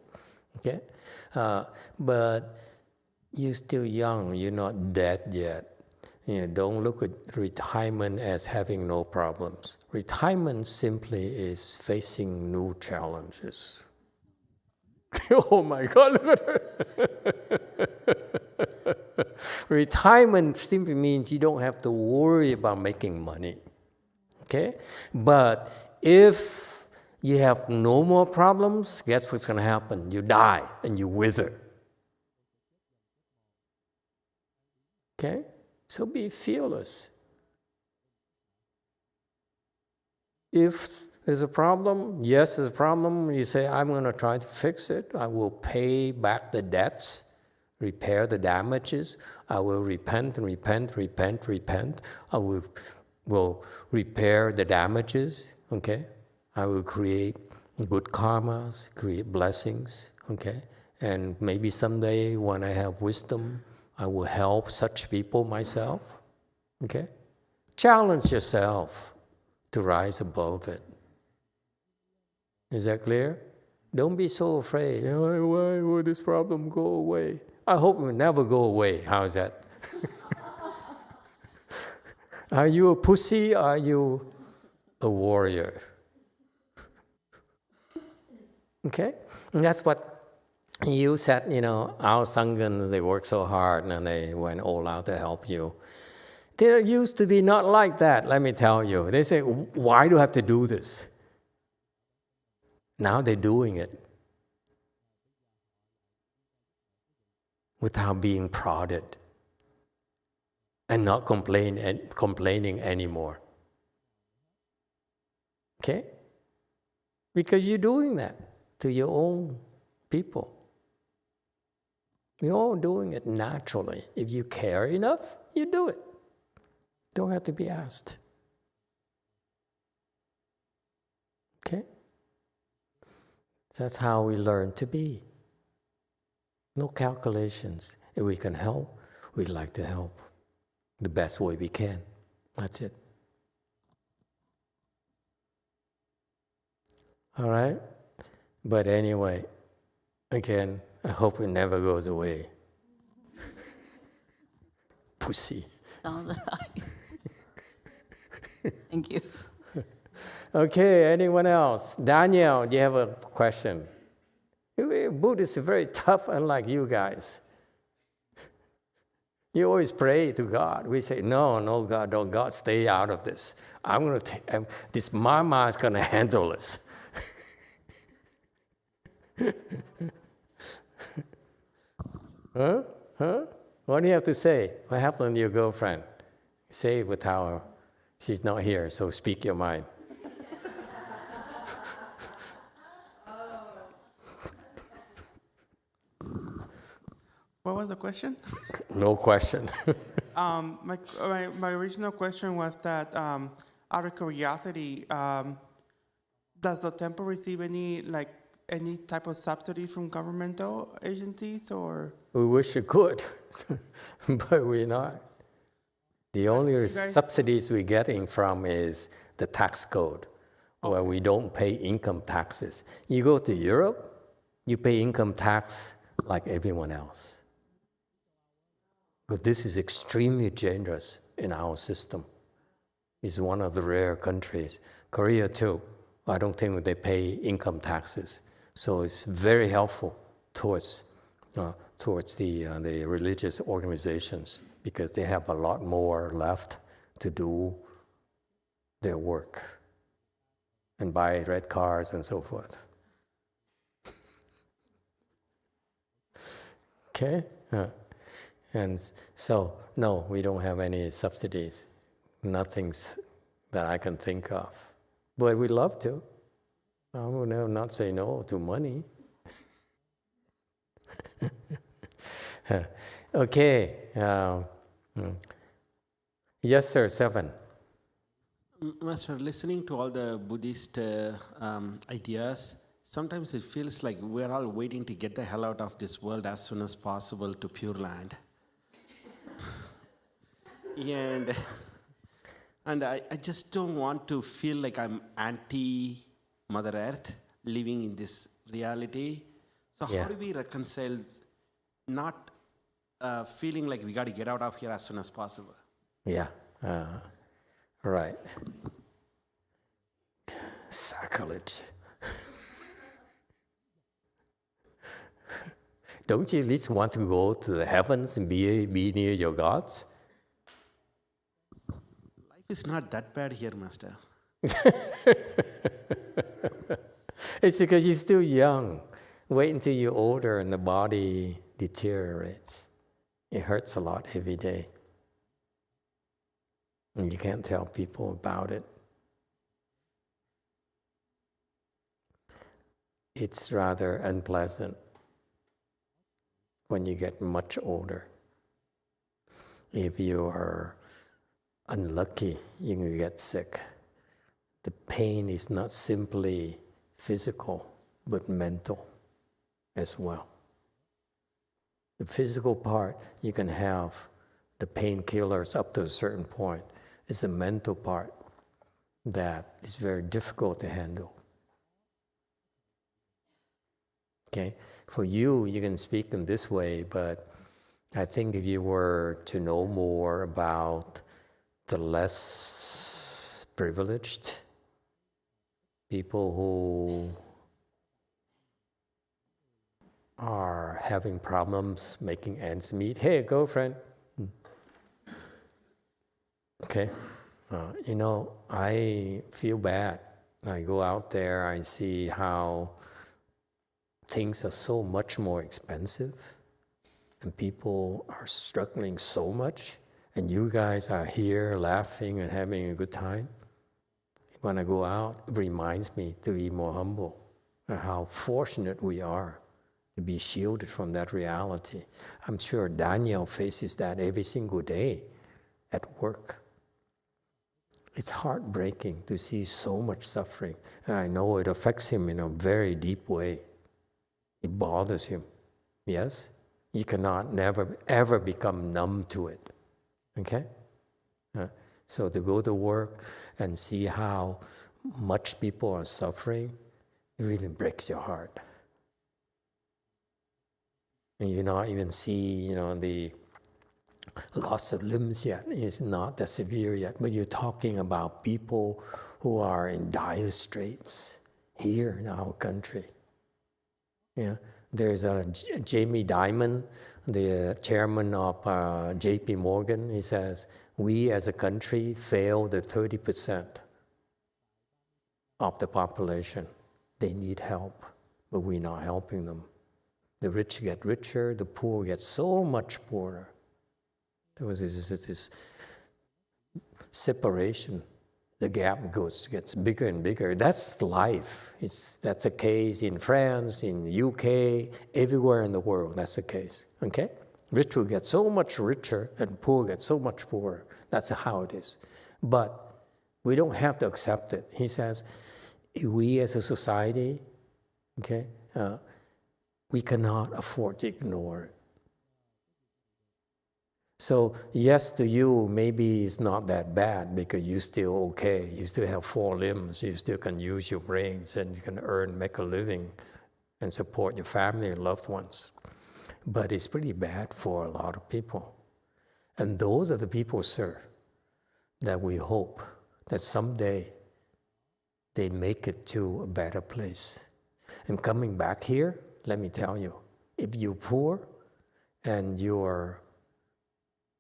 okay? But you're still young. You're not dead yet. You know, don't look at retirement as having no problems. Retirement simply is facing new challenges. Oh my God, look at her. Retirement simply means you don't have to worry about making money. Okay? But if you have no more problems, guess what's going to happen? You die and you wither. Okay? So be fearless. If there's a problem, yes, there's a problem, you say, I'm going to try to fix it. I will pay back the debts, repair the damages. I will repent. I will repair the damages, okay? I will create good karmas, create blessings, okay? And maybe someday when I have wisdom, I will help such people myself, okay? Challenge yourself to rise above it. Is that clear? Don't be so afraid. Why will this problem go away? I hope it will never go away. How is that? Are you a pussy? Are you a warrior? Okay? And that's what you said, you know, our Sanghas, they work so hard and they went all out to help you. They used to be not like that, let me tell you. They say, why do I have to do this? Now they're doing it without being prodded and not complaining anymore. Okay? Because you're doing that to your own people. We're all doing it naturally. If you care enough, you do it. Don't have to be asked. Okay? That's how we learn to be. No calculations. If we can help, we'd like to help the best way we can. That's it. All right? But anyway, again, I hope it never goes away. Pussy. Thank you. Okay, anyone else? Daniel, do you have a question? Buddhists are very tough, unlike you guys. You always pray to God. We say, no, God, don't, God, stay out of this. I'm going to take, this mama is going to handle this. Huh? What do you have to say? What happened to your girlfriend? Say it with how she's not here, so speak your mind. What was the question? No question. My original question was that, out of curiosity, does the temple receive any type of subsidy from governmental agencies, or? We wish we could, but we're not. The only subsidies we're getting from is the tax code, where we don't pay income taxes. You go to Europe, you pay income tax like everyone else. But this is extremely generous in our system. It's one of the rare countries. Korea too, I don't think they pay income taxes. So it's very helpful towards the religious organizations, because they have a lot more left to do their work and buy red cars and so forth. Okay? And so, no, we don't have any subsidies. Nothing's that I can think of. But we'd love to. I will never not say no to money. Okay. Yes, sir, 7. Master, listening to all the Buddhist ideas, sometimes it feels like we're all waiting to get the hell out of this world as soon as possible to Pure Land. And I just don't want to feel like I'm anti-Mother Earth living in this reality. So how do we reconcile not feeling like we got to get out of here as soon as possible? Yeah, right. Sacrilege. Don't you at least want to go to the heavens and be near your gods? Life is not that bad here, Master. It's because you're still young. Wait until you're older and the body deteriorates. It hurts a lot every day. And you can't tell people about it. It's rather unpleasant when you get much older. If you are unlucky, you can get sick. The pain is not simply physical, but mental as well. The physical part, you can have the painkillers up to a certain point. It's the mental part that is very difficult to handle. Okay? For you, you can speak in this way, but I think if you were to know more about the less privileged, people who are having problems making ends meet. Hey, girlfriend. Okay. I feel bad. I go out there, I see how things are so much more expensive and people are struggling so much, and you guys are here laughing and having a good time. When I go out, it reminds me to be more humble and how fortunate we are to be shielded from that reality. I'm sure Daniel faces that every single day at work. It's heartbreaking to see so much suffering, and I know it affects him in a very deep way. It bothers him. Yes? You cannot never, ever become numb to it. Okay? So to go to work and see how much people are suffering, it really breaks your heart. And you not even see, the loss of limbs yet. It's not that severe yet. But you're talking about people who are in dire straits here in our country. Yeah. There's Jamie Dimon, the chairman of JP Morgan. He says, we as a country failed at 30% of the population. They need help, but we're not helping them. The rich get richer, the poor get so much poorer. There was this separation. The gap gets bigger and bigger. That's life. That's a case in France, in the UK, everywhere in the world. That's the case. Okay? Rich will get so much richer and poor get so much poorer. That's how it is. But we don't have to accept it. He says, we as a society, okay, we cannot afford to ignore it. So yes, to you, maybe it's not that bad because you're still okay. You still have 4 limbs. You still can use your brains and you can make a living and support your family and loved ones. But it's pretty bad for a lot of people. And those are the people, sir, that we hope that someday they make it to a better place. And coming back here, let me tell you, if you're poor and you're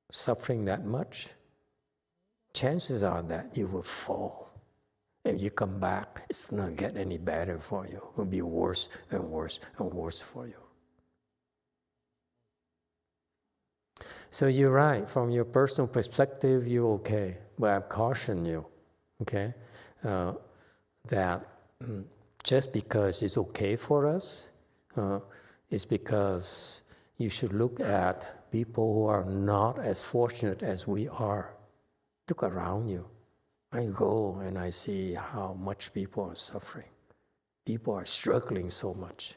suffering that much, chances are that you will fall. If you come back, it's not going to get any better for you. It will be worse and worse and worse for you. So you're right. From your personal perspective, you're okay. But I caution you, okay, that just because it's okay for us, it's because you should look at people who are not as fortunate as we are. Look around you. I go and I see how much people are suffering. People are struggling so much.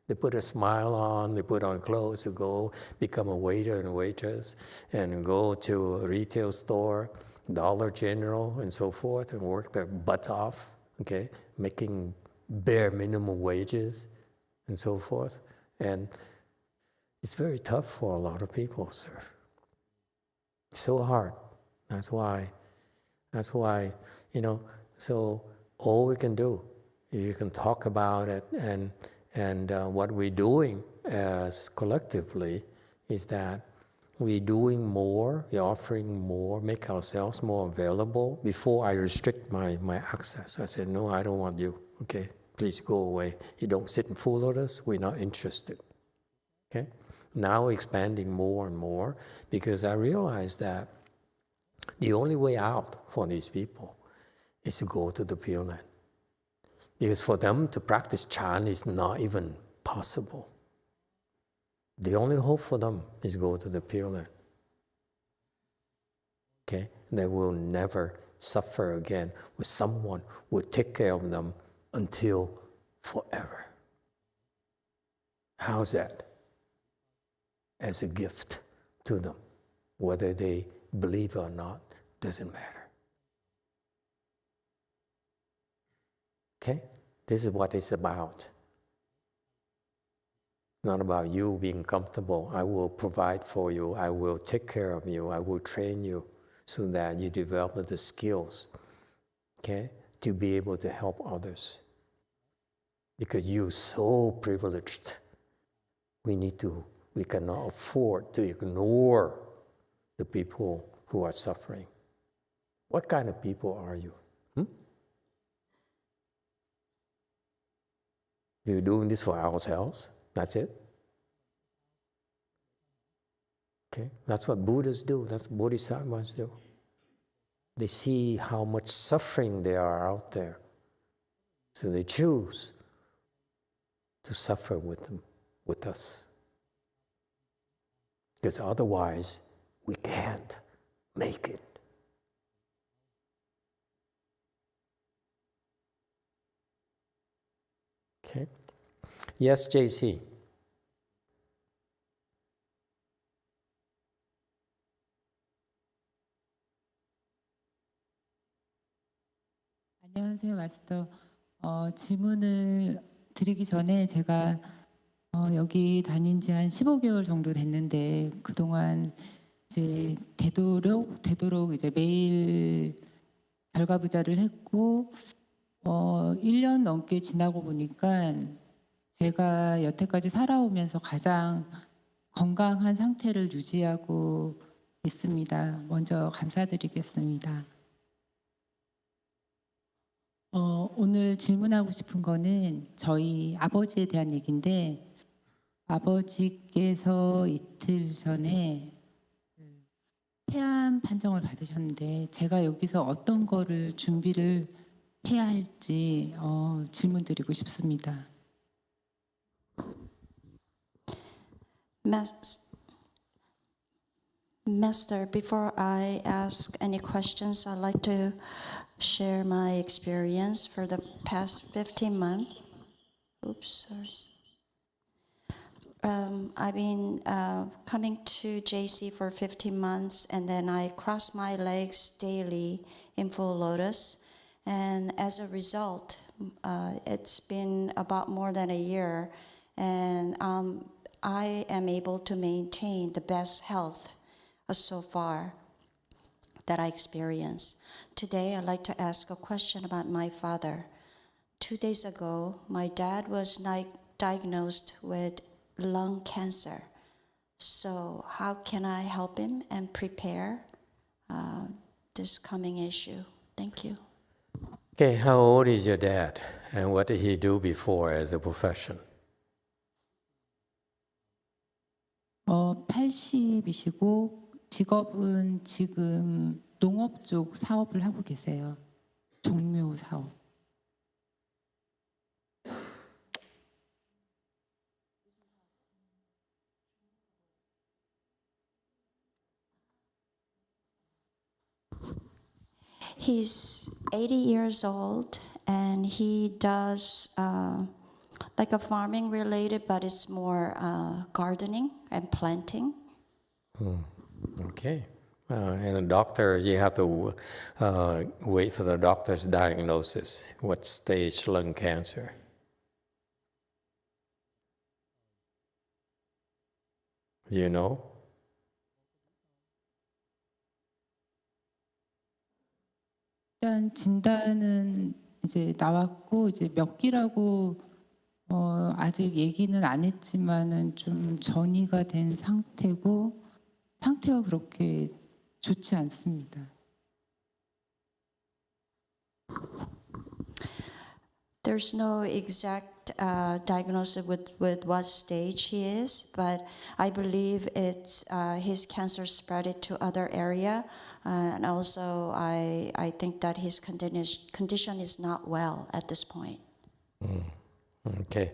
They put a smile on, they put on clothes to go become a waiter and waitress and go to a retail store, Dollar General and so forth, and work their butt off, okay, making bare minimum wages and so forth. And it's very tough for a lot of people, sir. It's so hard. That's why, so all we can do, you can talk about it, and what we're doing as collectively is that we're doing more, we're offering more, make ourselves more available. Before I restrict my access, I said, no, I don't want you, okay? Please go away. You don't sit and fool with us, we're not interested, okay? Now expanding more and more because I realize that the only way out for these people is to go to the Pure Land. Because for them to practice chant is not even possible. The only hope for them is go to the Pure Land. Okay? They will never suffer again with someone who will take care of them until forever. How's that? As a gift to them. Whether they believe or not, doesn't matter. Okay? This is what it's about. It's not about you being comfortable. I will provide for you. I will take care of you. I will train you so that you develop the skills, okay, to be able to help others. Because you're so privileged. We cannot afford to ignore the people who are suffering. What kind of people are you? We're doing this for ourselves. That's it. Okay? That's what Buddhas do. That's what Bodhisattvas do. They see how much suffering there are out there. So they choose to suffer with them, with us. Because otherwise, we can't make it. Okay? Yes, JC. 안녕하세요, 마스터. 질문을 드리기 전에 제가 여기 다닌 지 한 15개월 정도 됐는데 그동안 이제 되도록 이제 매일 결과부자를 했고 1년 넘게 지나고 보니까 제가 여태까지 살아오면서 가장 건강한 상태를 유지하고 있습니다. 먼저 감사드리겠습니다. 오늘 질문하고 싶은 거는 저희 아버지에 대한 얘기인데 아버지께서 이틀 전에 폐암 판정을 받으셨는데 제가 여기서 어떤 거를 준비를 해야 할지 질문드리고 싶습니다. Master, before I ask any questions, I'd like to share my experience for the past 15 months. Oops, sorry. I've been coming to JC for 15 months, and then I cross my legs daily in full lotus. And as a result, it's been about more than a year, and I am able to maintain the best health so far that I experienced. Today, I'd like to ask a question about my father. 2 days ago, my dad was diagnosed with lung cancer. So how can I help him and prepare this coming issue? Thank you. Okay, how old is your dad, and what did he do before as a profession? 80이시고 직업은 지금 농업 쪽 사업을 하고 계세요. 종묘 사업. He's 80 years old, and he does like a farming related, but it's more gardening and planting. Okay. And a doctor, you have to wait for the doctor's diagnosis. What stage lung cancer? Do you know? 일단 진단은 이제 나왔고 이제 몇 기라고 아직 얘기는 안 했지만은 좀 전이가 된 상태고 상태가 그렇게 좋지 않습니다. There's no exact diagnosis with what stage he is, but I believe it's his cancer spread it to other area, and also I think that his condition is not well at this point. Okay.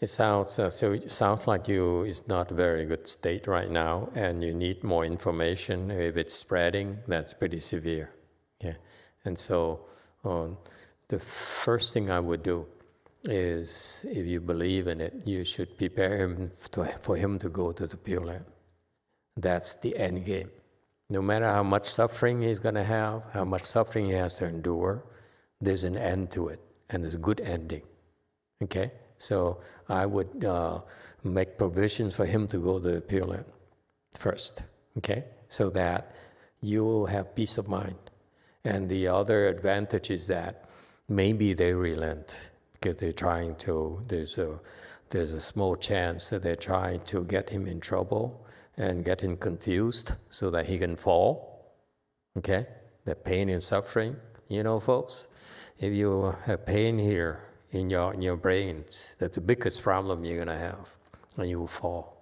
It sounds like you is not a very good state right now, and you need more information. If it's spreading, that's pretty severe. Yeah, and so the first thing I would do is, if you believe in it, you should prepare him for him to go to the Pure Land. That's the end game. No matter how much suffering he's going to have, how much suffering he has to endure, there's an end to it, and there's a good ending. Okay? So I would make provisions for him to go to the Pure Land first, okay? So that you will have peace of mind. And the other advantage is that maybe they relent because they're trying to, there's a small chance that they're trying to get him in trouble and get him confused so that he can fall, okay? The pain and suffering, you know, folks, if you have pain here, in your brains, that's the biggest problem you're gonna have, and you will fall.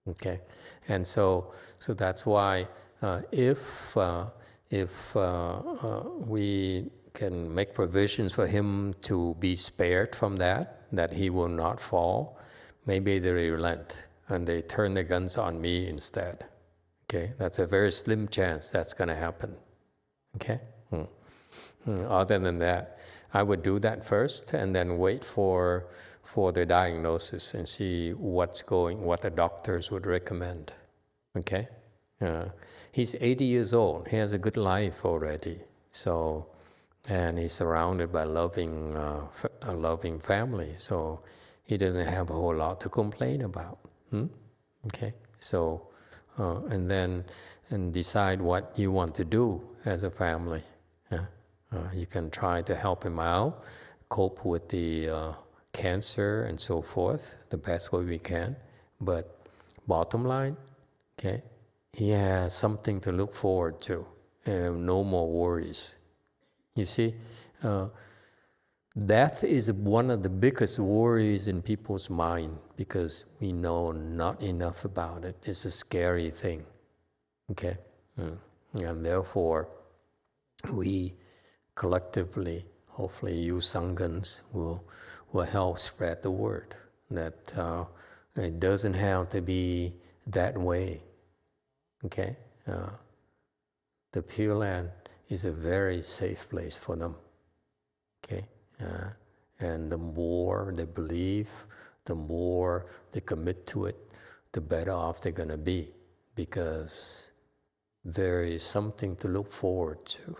Okay, and so that's why if we can make provisions for him to be spared from that he will not fall, maybe they relent and they turn the guns on me instead. Okay, that's a very slim chance that's gonna happen. Okay. Other than that, I would do that first and then wait for the diagnosis and see what the doctors would recommend. Okay? He's 80 years old. He has a good life already. So, and he's surrounded by a loving family. So he doesn't have a whole lot to complain about. Okay? So and decide what you want to do as a family. You can try to help him out, cope with the cancer and so forth the best way we can. But bottom line, okay, he has something to look forward to and no more worries. You see, death is one of the biggest worries in people's mind because we know not enough about it. It's a scary thing, okay? And therefore, we collectively, hopefully you Sanghans will help spread the word that it doesn't have to be that way, okay? The Pure Land is a very safe place for them, okay? And the more they believe, the more they commit to it, the better off they're going to be, because there is something to look forward to.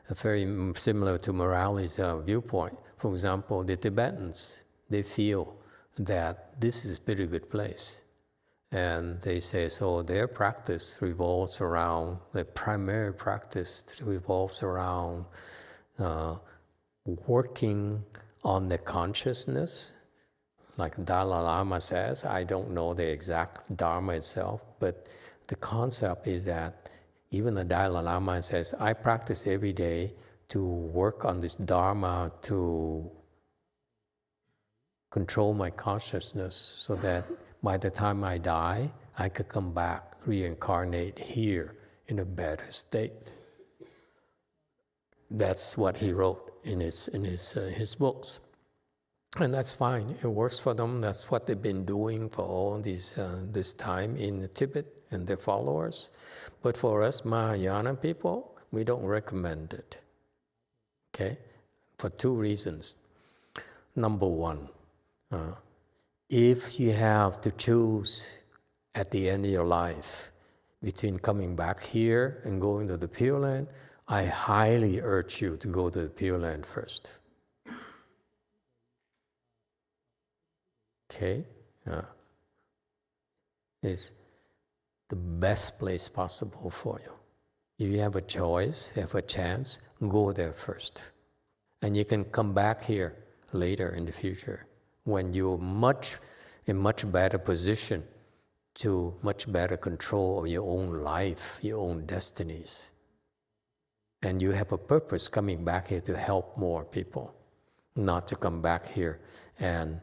Very similar to Morales' viewpoint. For example, the Tibetans, they feel that this is a pretty good place. And they say, so their practice revolves around, the primary practice revolves around working on the consciousness. Like Dalai Lama says, I don't know the exact Dharma itself, but the concept is that even the Dalai Lama says, I practice every day to work on this Dharma to control my consciousness so that by the time I die, I could come back, reincarnate here in a better state. That's what he wrote in his books. And that's fine. It works for them. That's what they've been doing for all this time in Tibet and their followers. But for us Mahayana people, we don't recommend it. Okay? For two reasons. Number one, if you have to choose at the end of your life between coming back here and going to the Pure Land, I highly urge you to go to the Pure Land first. Okay? It's the best place possible for you. If you have a choice, have a chance, go there first. And you can come back here later in the future when you're in much better position to much better control of your own life, your own destinies. And you have a purpose coming back here to help more people, not to come back here and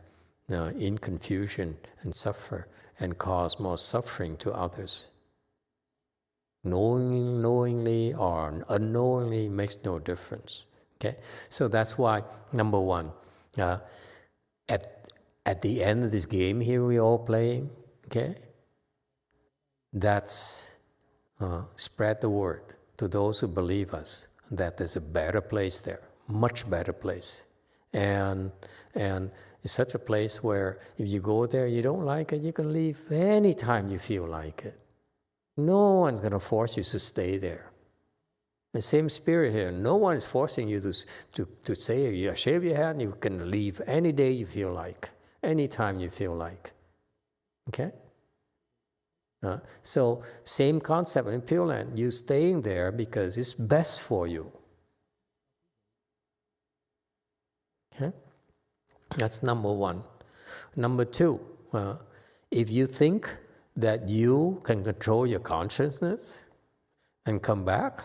in confusion and suffer and cause more suffering to others. Knowingly or unknowingly makes no difference. Okay, so that's why number one, at the end of this game here we're all playing. Okay, that's spread the word to those who believe us that there's a better place there, much better place, and it's such a place where if you go there, you don't like it, you can leave anytime you feel like it. No one's going to force you to stay there. The same spirit here. No one is forcing you to say, you shave your head and you can leave any day you feel like, anytime you feel like. Okay? So same concept in Pure Land. You're staying there because it's best for you. Okay? That's number one. Number two, if you think that you can control your consciousness and come back,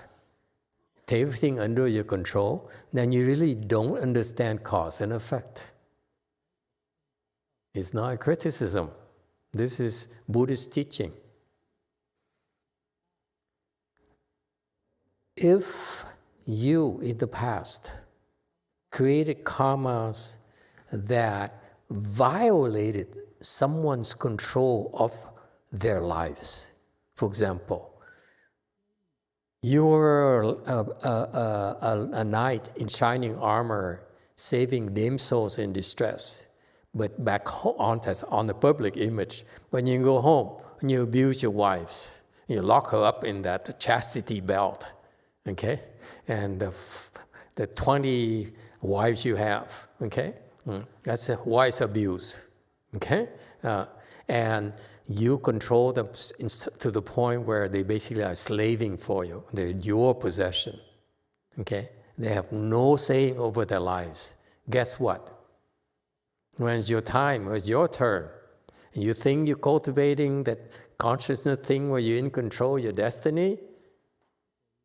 take everything under your control, then you really don't understand cause and effect. It's not a criticism. This is Buddhist teaching. If you, in the past, created karmas that violated someone's control of their lives. For example, you were a knight in shining armor saving damsels in distress, but back home, on the public image, when you go home and you abuse your wives, you lock her up in that chastity belt, okay? And the 20 wives you have, okay? That's a wise abuse, okay? And you control them to the point where they basically are slaving for you. They're your possession. Okay? They have no say over their lives. Guess what? When it's your time, when it's your turn, and you think you're cultivating that consciousness thing where you're in control of your destiny,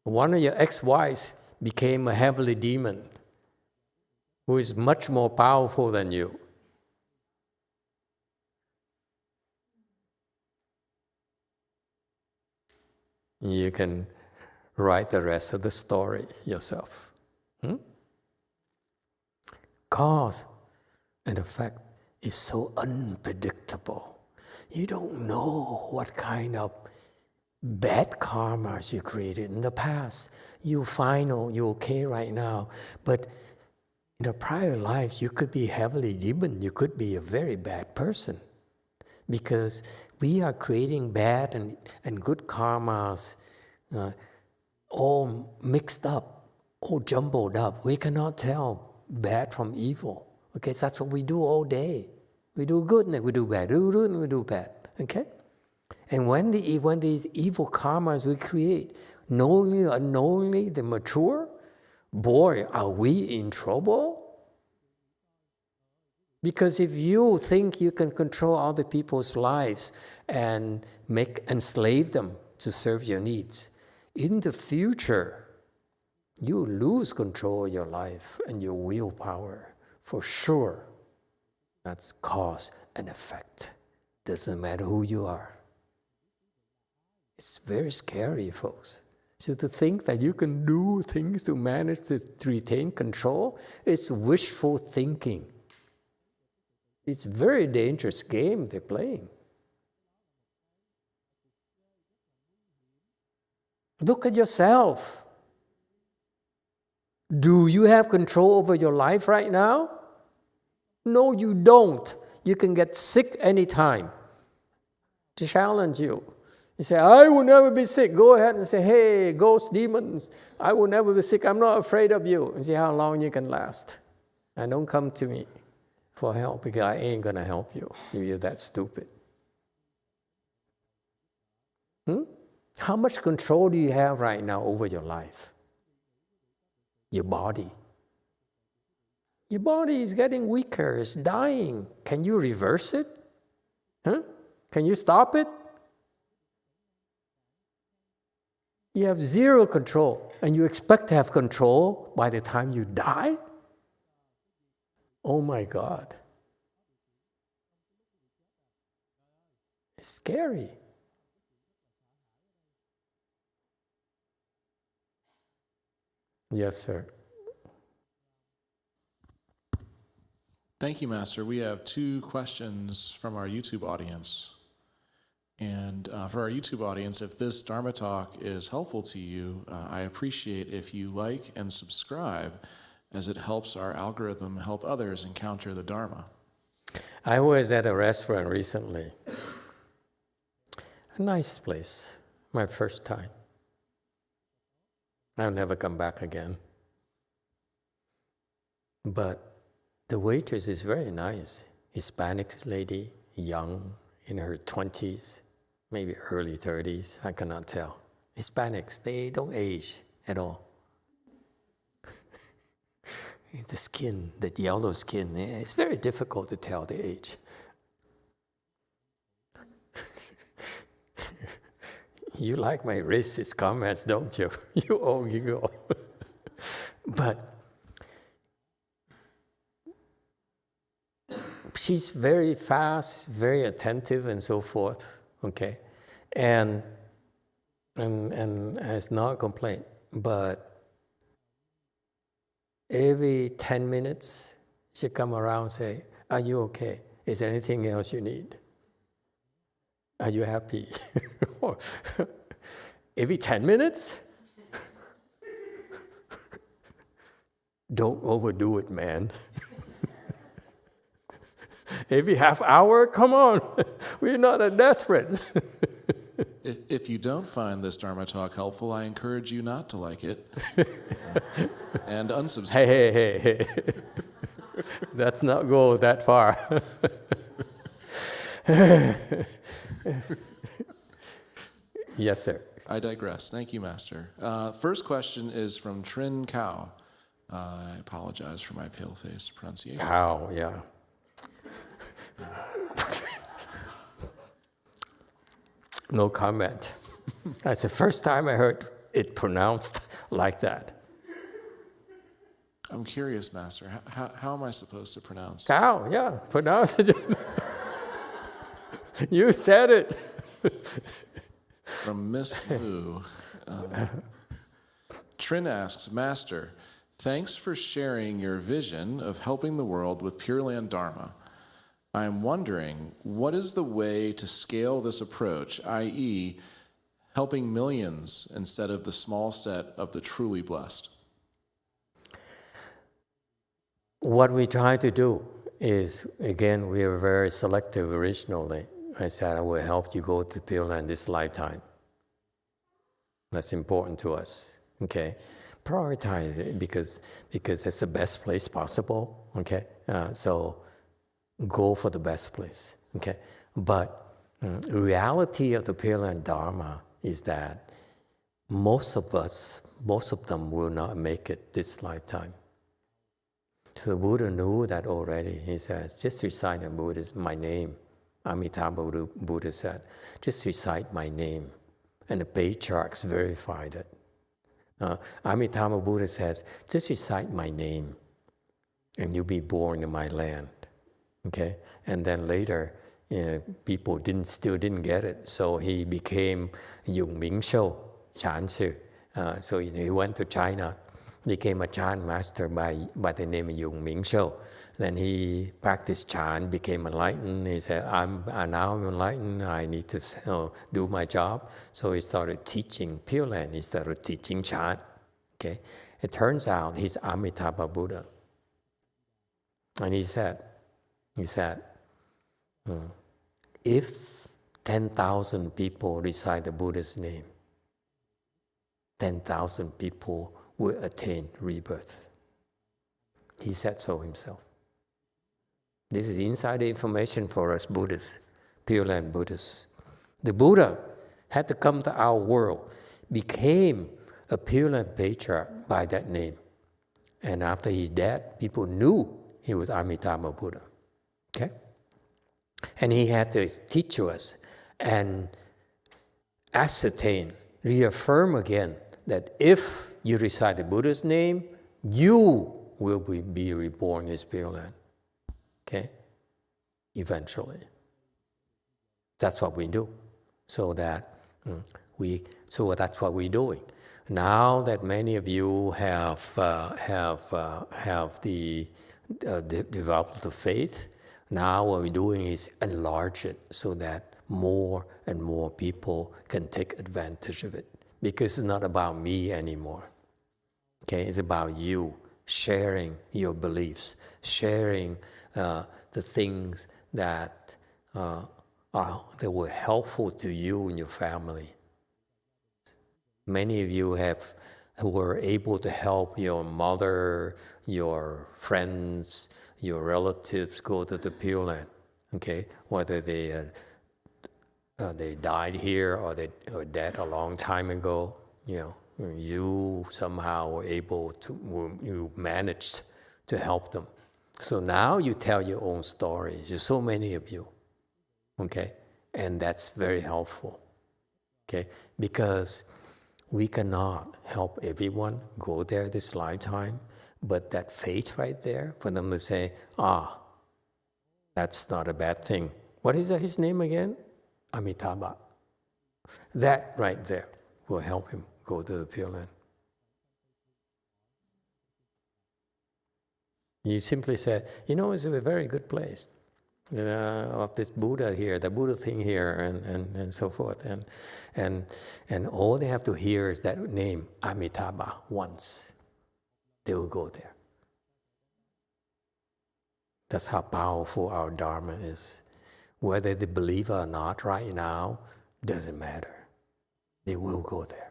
one of your ex-wives became a heavenly demon who is much more powerful than you. You can write the rest of the story yourself. Cause and effect is so unpredictable. You don't know what kind of bad karmas you created in the past. You find you're okay right now, but in the prior lives, you could be heavily demon. You could be a very bad person. Because we are creating bad and good karmas all mixed up, all jumbled up. We cannot tell bad from evil. Okay, so that's what we do all day. We do good and we do bad. We do good and we do bad. Okay? And when these evil karmas we create, knowingly or unknowingly, they mature, boy, are we in trouble? Because if you think you can control other people's lives and enslave them to serve your needs, in the future, you lose control of your life and your willpower, for sure. That's cause and effect. Doesn't matter who you are. It's very scary, folks. So to think that you can do things to manage to retain control, it's wishful thinking. It's a very dangerous game they're playing. Look at yourself. Do you have control over your life right now? No, you don't. You can get sick anytime. To challenge you. You say, I will never be sick. Go ahead and say, hey, ghosts, demons, I will never be sick. I'm not afraid of you. And see how long you can last. And don't come to me for help, because I ain't going to help you if you're that stupid. How much control do you have right now over your life? Your body. Your body is getting weaker, it's dying. Can you reverse it? Can you stop it? You have zero control, and you expect to have control by the time you die? Oh my God. It's scary. Yes, sir. Thank you, Master. We have 2 questions from our YouTube audience. And for our YouTube audience, if this Dharma talk is helpful to you, I appreciate if you like and subscribe, as it helps our algorithm help others encounter the Dharma. I was at a restaurant recently. A nice place. My first time. I'll never come back again. But the waitress is very nice. Hispanic lady, young, in her 20s, maybe early 30s, I cannot tell. Hispanics, they don't age at all. The skin, the yellow skin, it's very difficult to tell the age. You like my racist comments, don't you? You old giggle. But she's very fast, very attentive, and so forth. Okay, and it's not a complaint, but every 10 minutes she come around and say, "Are you okay? Is there anything else you need? Are you happy?" Every 10 minutes? Don't overdo it, man. Every half hour? Come on. We're not that desperate. If you don't find this Dharma talk helpful, I encourage you not to like it and unsubscribe. Hey. Let's not go that far. Yes, sir. I digress. Thank you, Master. First question is from Trin Cao. I apologize for my pale-faced pronunciation. Cow, yeah. No comment. That's the first time I heard it pronounced like that. I'm curious, Master. How am I supposed to pronounce? Cow, yeah, pronounce it. You said it. From Miss Wu. Trin asks, Master, thanks for sharing your vision of helping the world with Pure Land Dharma. I'm wondering, what is the way to scale this approach, i.e., helping millions instead of the small set of the truly blessed? What we try to do is, again, we are very selective originally. I said, I will help you go to Pure Land this lifetime. That's important to us, okay? Prioritize it because it's the best place possible, okay? So go for the best place, okay? But the reality of the Pure Land Dharma is that most of them will not make it this lifetime. So the Buddha knew that already. He says, just recite the Buddha's, my name. Amitabha Buddha said, just recite my name. And the patriarchs verified it. Amitabha Buddha says, just recite my name and you'll be born in my land. Okay? And then later, people still didn't get it. So he became YongHua, Chanshi. So he went to China, became a chant master by the name of YongHua. Then he practiced chant, became enlightened. He said, now I'm enlightened, I need to do my job. So he started teaching Pure Land, he started teaching chant. Okay? It turns out he's Amitabha Buddha. And he said, if 10,000 people recite the Buddha's name, 10,000 people will attain rebirth. He said so himself. This is inside information for us Buddhists, Pure Land Buddhists. The Buddha had to come to our world, became a Pure Land patriarch by that name. And after he's dead, people knew he was Amitabha Buddha. Okay? And he had to teach us and ascertain, reaffirm again that if you recite the Buddha's name, you will be reborn as Pure Land. Okay? Eventually. That's what we do. So that's what we're doing. Now that many of you have developed the faith, now what we're doing is enlarge it so that more and more people can take advantage of it. Because it's not about me anymore. Okay, it's about you sharing your beliefs, sharing the things that were helpful to you and your family. Many of you were able to help your mother, your friends, your relatives go to the Pure Land. Okay, whether they died here or they were dead a long time ago, you somehow were able to, you managed to help them. So now you tell your own story. There's so many of you, okay? And that's very helpful, okay? Because we cannot help everyone go there this lifetime, but that faith right there, for them to say, that's not a bad thing. What is that, his name again? Amitabha. That right there will help him go to the Pure Land. You simply said, it's a very good place. Of this Buddha here, the Buddha thing here, and so forth. And all they have to hear is that name, Amitabha, once. They will go there. That's how powerful our Dharma is. Whether they believe or not right now, doesn't matter. They will go there.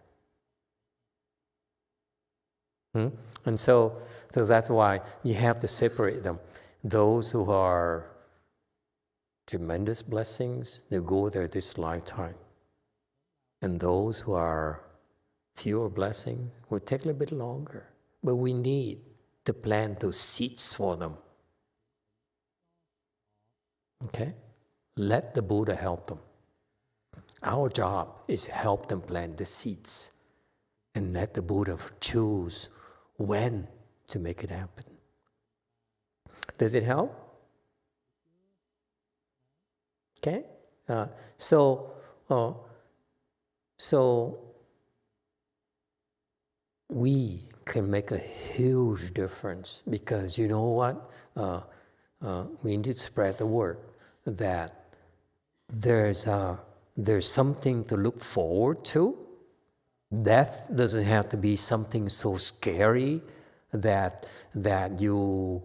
And so that's why you have to separate them. Those who are tremendous blessings, they go there this lifetime. And those who are fewer blessings will take a little bit longer. But we need to plant those seeds for them. Okay? Let the Buddha help them. Our job is to help them plant the seeds and let the Buddha choose when to make it happen. Does it help? Okay? So we can make a huge difference because you know what? We need to spread the word that there's something to look forward to. Death doesn't have to be something so scary that you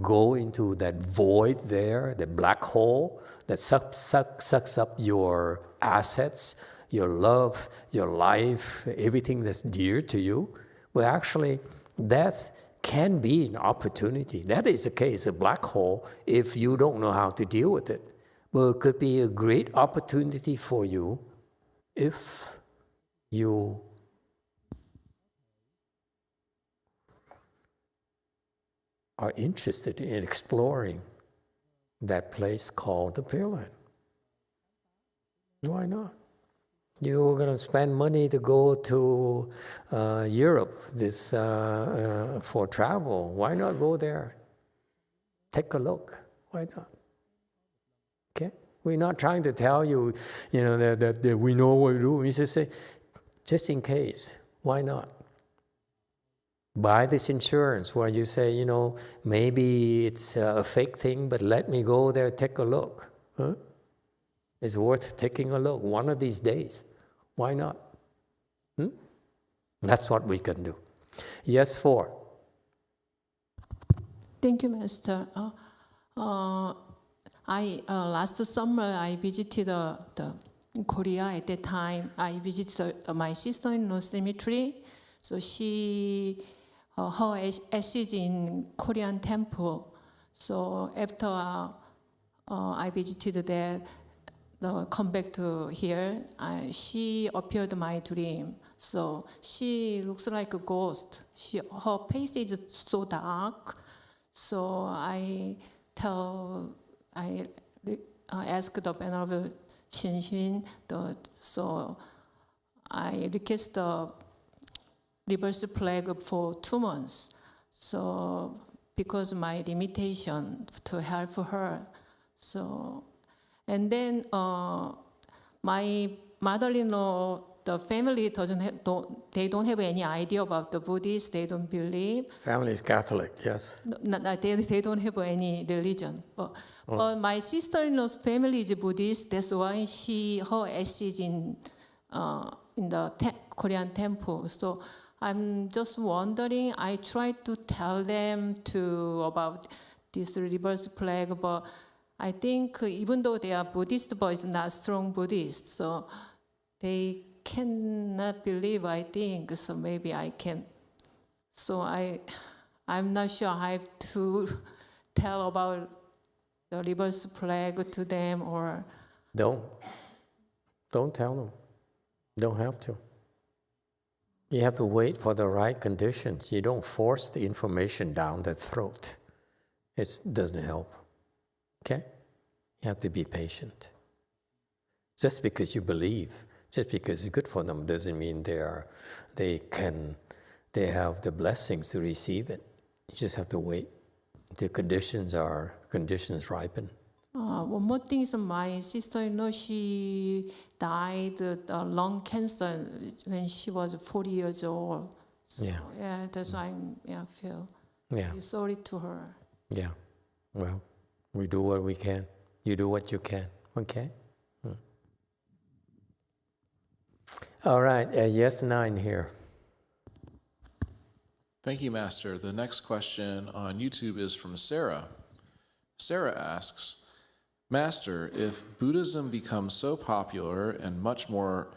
go into that void there, the black hole that sucks up your assets, your love, your life, everything that's dear to you. Well, actually, death can be an opportunity. That is the case, a black hole, if you don't know how to deal with it. But it could be a great opportunity for you if you are interested in exploring that place called the Pure Land. Why not? You're going to spend money to go to Europe for travel. Why not go there? Take a look. Why not? Okay? We're not trying to tell you, that we know what we do. We just say, just in case, why not? Buy this insurance where you say, maybe it's a fake thing, but let me go there, take a look. Huh? It's worth taking a look one of these days. Why not? That's what we can do. Yes, 4. Thank you, Master. Last summer I visited Korea. At that time, I visited my sister-in-law's cemetery. So her ashes in Korean temple. So after I visited that, come back to here, she appeared in my dream. So she looks like a ghost. Her face is so dark. So I asked the Venerable Shinshin, so I request the reverse plague for 2 months. So because my limitation to help her. So, and then my mother-in-law, the family they don't have any idea about the Buddhists. They don't believe. Family is Catholic, yes. They don't have any religion. But my sister-in-law's family is Buddhist. That's why her ashes in the Korean temple. So I'm just wondering. I tried to tell them about this reverse plague, but I think even though they are Buddhist, but it's not strong Buddhist, so they cannot believe, I think. So maybe I can. So I'm not sure I have to tell about the reverse plague to them or. Don't tell them. Don't have to. You have to wait for the right conditions. You don't force the information down their throat. It doesn't help. Okay? You have to be patient. Just because you believe, just because it's good for them, doesn't mean they have the blessings to receive it. You just have to wait. The conditions ripen. One more thing is my sister-in-law, she died of lung cancer when she was 40 years old. So, yeah, that's why I feel sorry to her. Yeah, well, we do what we can. You do what you can, okay? All right, yes, 9 here. Thank you, Master. The next question on YouTube is from Sarah. Sarah asks, Master, if Buddhism becomes so popular and much more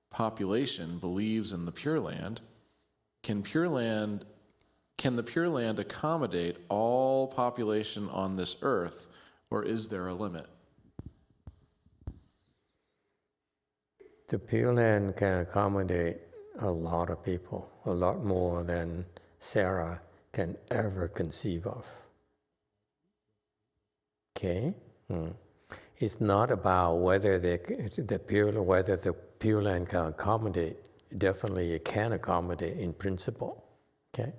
population believes in the Pure Land, can can the Pure Land accommodate all population on this earth, or is there a limit? The Pure Land can accommodate a lot of people, a lot more than Sarah can ever conceive of. Okay? It's not about whether the Pure Land can accommodate. Definitely it can accommodate in principle. Okay?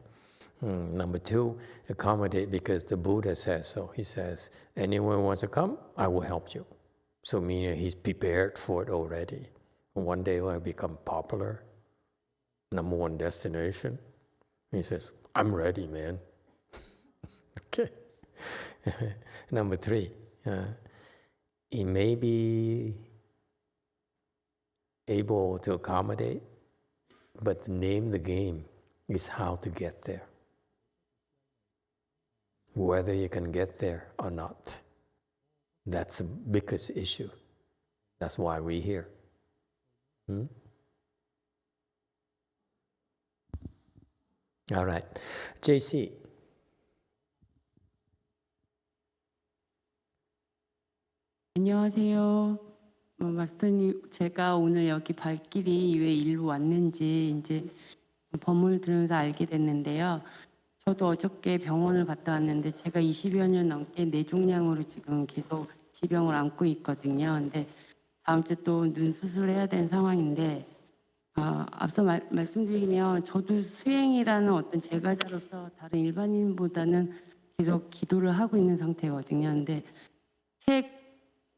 Number two, accommodate because the Buddha says so. He says, anyone wants to come, I will help you. So meaning he's prepared for it already. One day it will become popular, number one destination. He says, I'm ready, man. Okay. Number three, he may be able to accommodate, but the name of the game is how to get there. Whether you can get there or not. That's the biggest issue. That's why we're here. All right. JC. 안녕하세요. 마스터님, 제가 오늘 여기 발길이 왜 일로 왔는지 이제 법문을 들으면서 알게 됐는데요. 저도 어저께 병원을 갔다 왔는데 제가 20여 년 넘게 뇌종양으로 지금 계속 지병을 안고 있거든요. 근데 다음 주 또 눈 수술해야 되는 상황인데 앞서 말씀드리면 저도 수행이라는 어떤 제가자로서 다른 일반인보다는 계속 기도를 하고 있는 상태거든요. 근데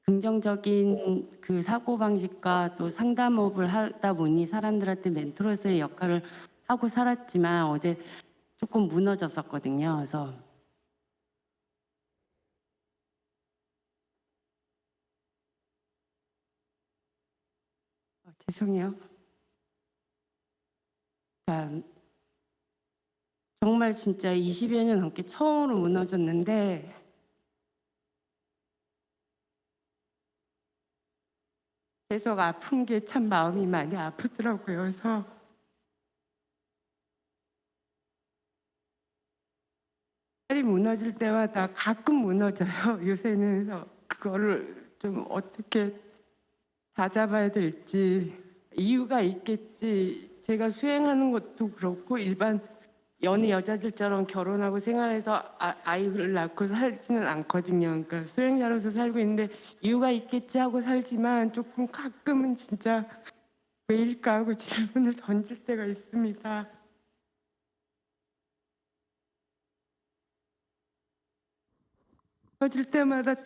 긍정적인 그 사고방식과 또 상담업을 하다 보니 사람들한테 멘토로서의 역할을 하고 살았지만 어제 조금 무너졌었거든요. 그래서 죄송해요. 정말 진짜 20여 년 넘게 처음으로 무너졌는데 계속 아픈 게 참 마음이 많이 아프더라고요. 그래서 살이 무너질 때마다 가끔 무너져요. 요새는. 그래서 그거를 좀 어떻게 다잡아야 될지 이유가 있겠지. 제가 수행하는 것도 그렇고 일반 여느 여자들처럼 결혼하고 생활해서 아이를 낳고 살지는 않거든요. 그러니까 수행자로서 살고 있는데 이유가 있겠지 하고 살지만 조금 가끔은 진짜 왜일까 하고 질문을 던질 때가 있습니다. 터질 때마다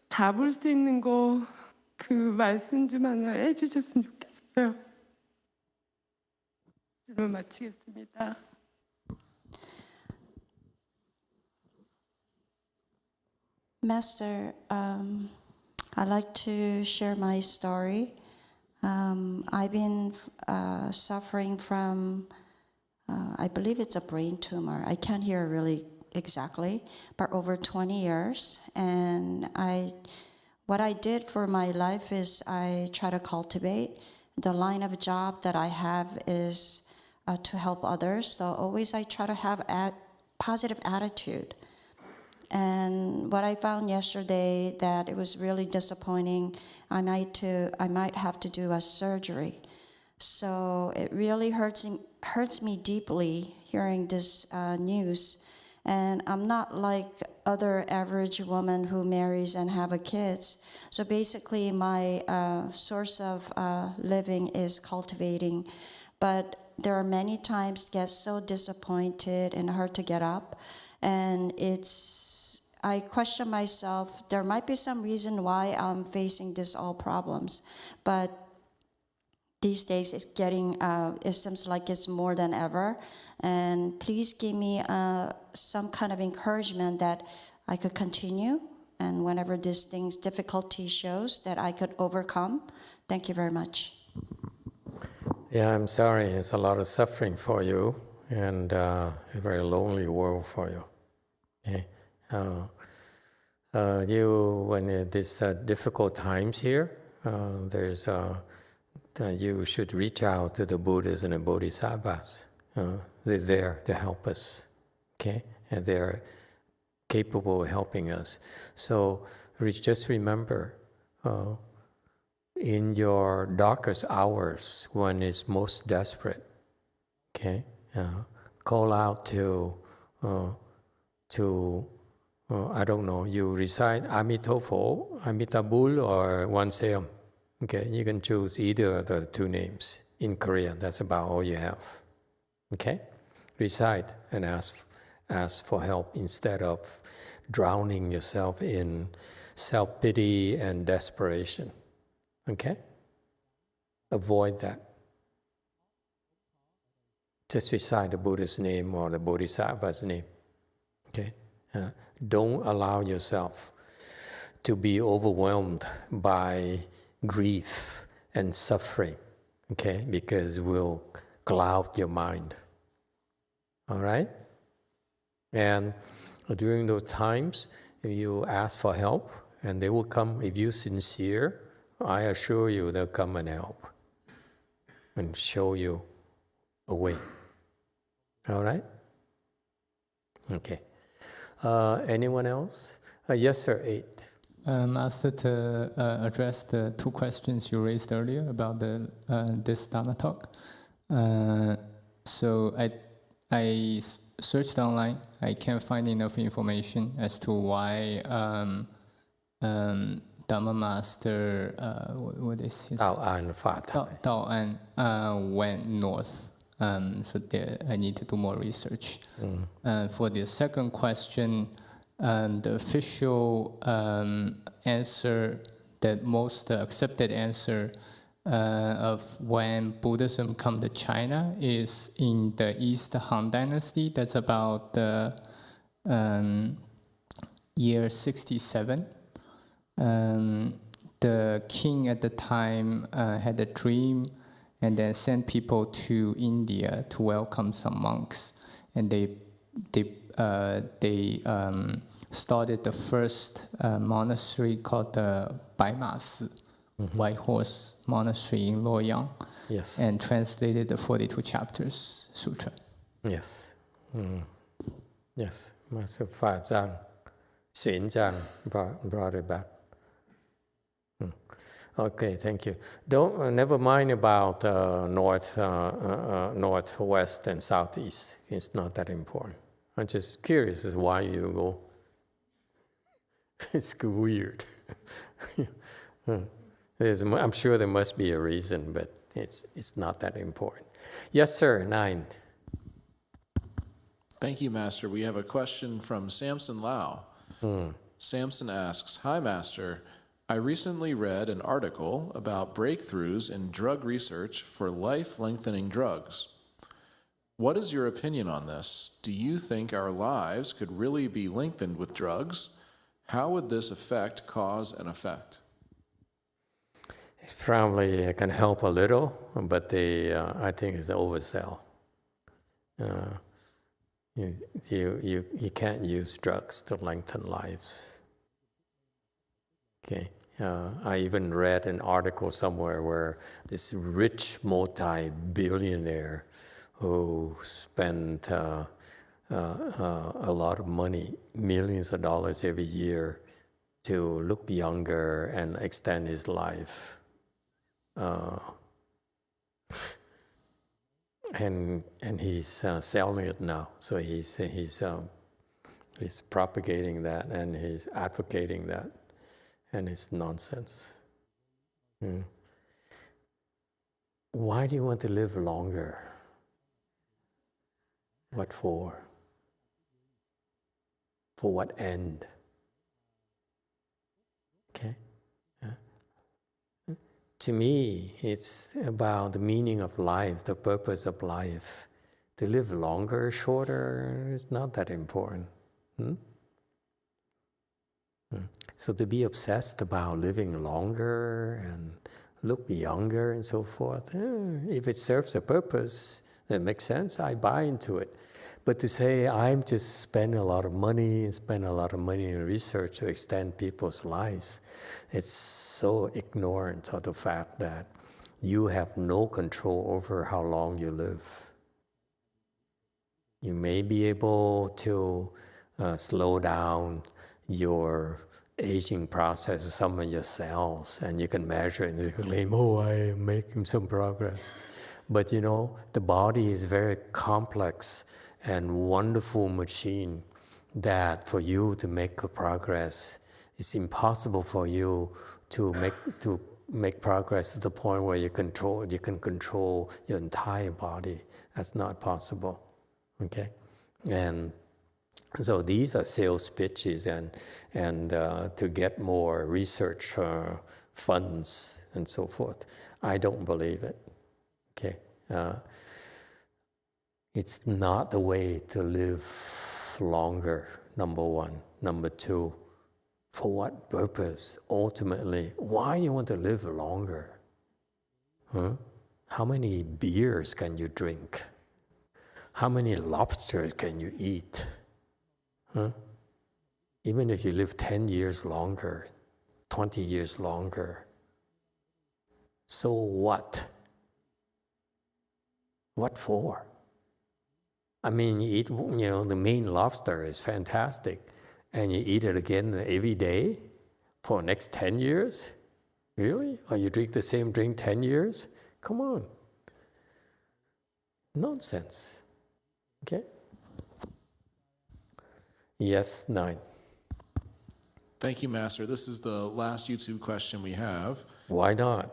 잡을 수 있는 거 그 말씀 좀 하나 해주셨으면 좋겠어요. 질문 마치겠습니다. Master, I'd like to share my story. I've been suffering from, I believe it's a brain tumor. I can't hear really exactly, but over 20 years. And what I did for my life is I try to cultivate. The line of job that I have is to help others. So always I try to have a positive attitude. And what I found yesterday that it was really disappointing. I might have to do a surgery. So it really hurts me deeply hearing this news. And I'm not like other average woman who marries and have a kids. So basically my source of living is cultivating. But there are many times get so disappointed and hard to get up. And I question myself, there might be some reason why I'm facing this all problems. But these days it's getting, it seems like it's more than ever. And please give me some kind of encouragement that I could continue. And whenever these things, difficulty shows, that I could overcome. Thank you very much. Yeah, I'm sorry. It's a lot of suffering for you and a very lonely world for you. Okay. When these difficult times here, you should reach out to the Buddhas and the Bodhisattvas. They're there to help us. okay? And they're capable of helping us. So just remember, in your darkest hours, when it's most desperate, okay, call out to I don't know, you recite Emitofuo, Amitabul, or Wanseum. Okay, you can choose either of the two names in Korean. That's about all you have. Okay, recite and ask for help instead of drowning yourself in self-pity and desperation. Okay, avoid that. Just recite the Buddha's name or the Bodhisattva's name. Okay. Don't allow yourself to be overwhelmed by grief and suffering, okay? Because it will cloud your mind. All right? And during those times, if you ask for help, and they will come, if you're sincere, I assure you they'll come and help and show you a way. All right? Okay. Anyone else? Yes, sir, 8. Master, to address the 2 questions you raised earlier about this Dharma talk. So I searched online. I can't find enough information as to why Dharma Master, what is his name? Dao An went north. So I need to do more research. For the second question, the official answer, the most accepted answer of when Buddhism come to China is in the East Han Dynasty. That's about the year 67. The king at the time had a dream and then sent people to India to welcome some monks. And they started the first monastery called the Baimasi, White Horse Monastery in Luoyang. Yes. And translated the 42 chapters sutra. Yes. Yes. Master Fa Zhang, Xin Zhang brought it back. Okay, thank you. Don't never mind about northwest and southeast. It's not that important. I'm just curious as why you go. It's weird. I'm sure there must be a reason, but it's not that important. Yes, sir. 9. Thank you, Master. We have a question from Samson Lau. Samson asks, "Hi, Master. I recently read an article about breakthroughs in drug research for life-lengthening drugs. What is your opinion on this? Do you think our lives could really be lengthened with drugs? How would this affect cause and effect?" It probably can help a little, but I think it's the oversell. You can't use drugs to lengthen lives. Okay. I even read an article somewhere where this rich multi-billionaire who spent a lot of money, millions of dollars every year, to look younger and extend his life. And he's selling it now. So he's propagating that and he's advocating that. And it's nonsense. Why do you want to live longer? What for? For what end? Okay? To me, it's about the meaning of life, the purpose of life. To live longer, shorter, it's not that important. So to be obsessed about living longer and look younger and so forth, if it serves a purpose that makes sense, I buy into it. But to say I'm just spend a lot of money in research to extend people's lives, it's so ignorant of the fact that you have no control over how long you live. You may be able to slow down your aging process, some of your cells, and you can measure it and you can claim, oh, I am making some progress. But you know, the body is a very complex and wonderful machine that for you to make a progress, it's impossible for you to make progress to the point where you can control your entire body. That's not possible. Okay? And so these are sales pitches and to get more research funds and so forth. I don't believe it. Okay, it's not the way to live longer, number one. Number two, for what purpose? Ultimately, why do you want to live longer? Huh? How many beers can you drink? How many lobsters can you eat? Huh? Even if you live 10 years longer, 20 years longer, so what? What for? I mean, you eat, the Maine lobster is fantastic, and you eat it again every day for the next 10 years? Really? Or you drink the same drink 10 years? Come on. Nonsense. Okay? Yes, 9. Thank you, Master. This is the last YouTube question we have. Why not?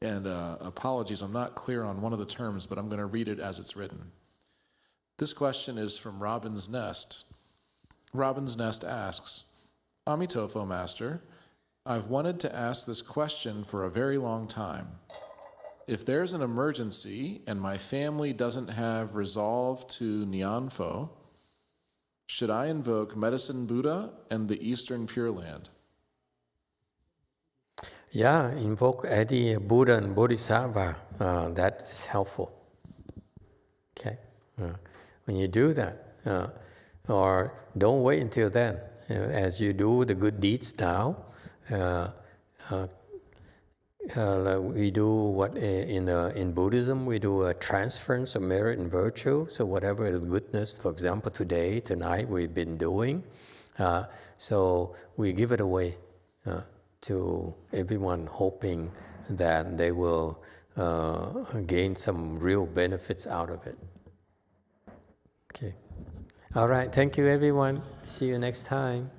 And apologies, I'm not clear on one of the terms, but I'm going to read it as it's written. This question is from Robin's Nest. Robin's Nest asks, Emitofuo, Master, I've wanted to ask this question for a very long time. If there's an emergency and my family doesn't have resolve to Nyanfo, should I invoke Medicine Buddha and the Eastern Pure Land? Yeah, invoke any Buddha and Bodhisattva. That is helpful. Okay? When you do that, or don't wait until then. As you do the good deeds now, we do what in Buddhism, we do a transference of merit and virtue. So whatever the goodness, for example, today, tonight, we've been doing, so we give it away to everyone, hoping that they will gain some real benefits out of it. Okay. All right. Thank you, everyone. See you next time.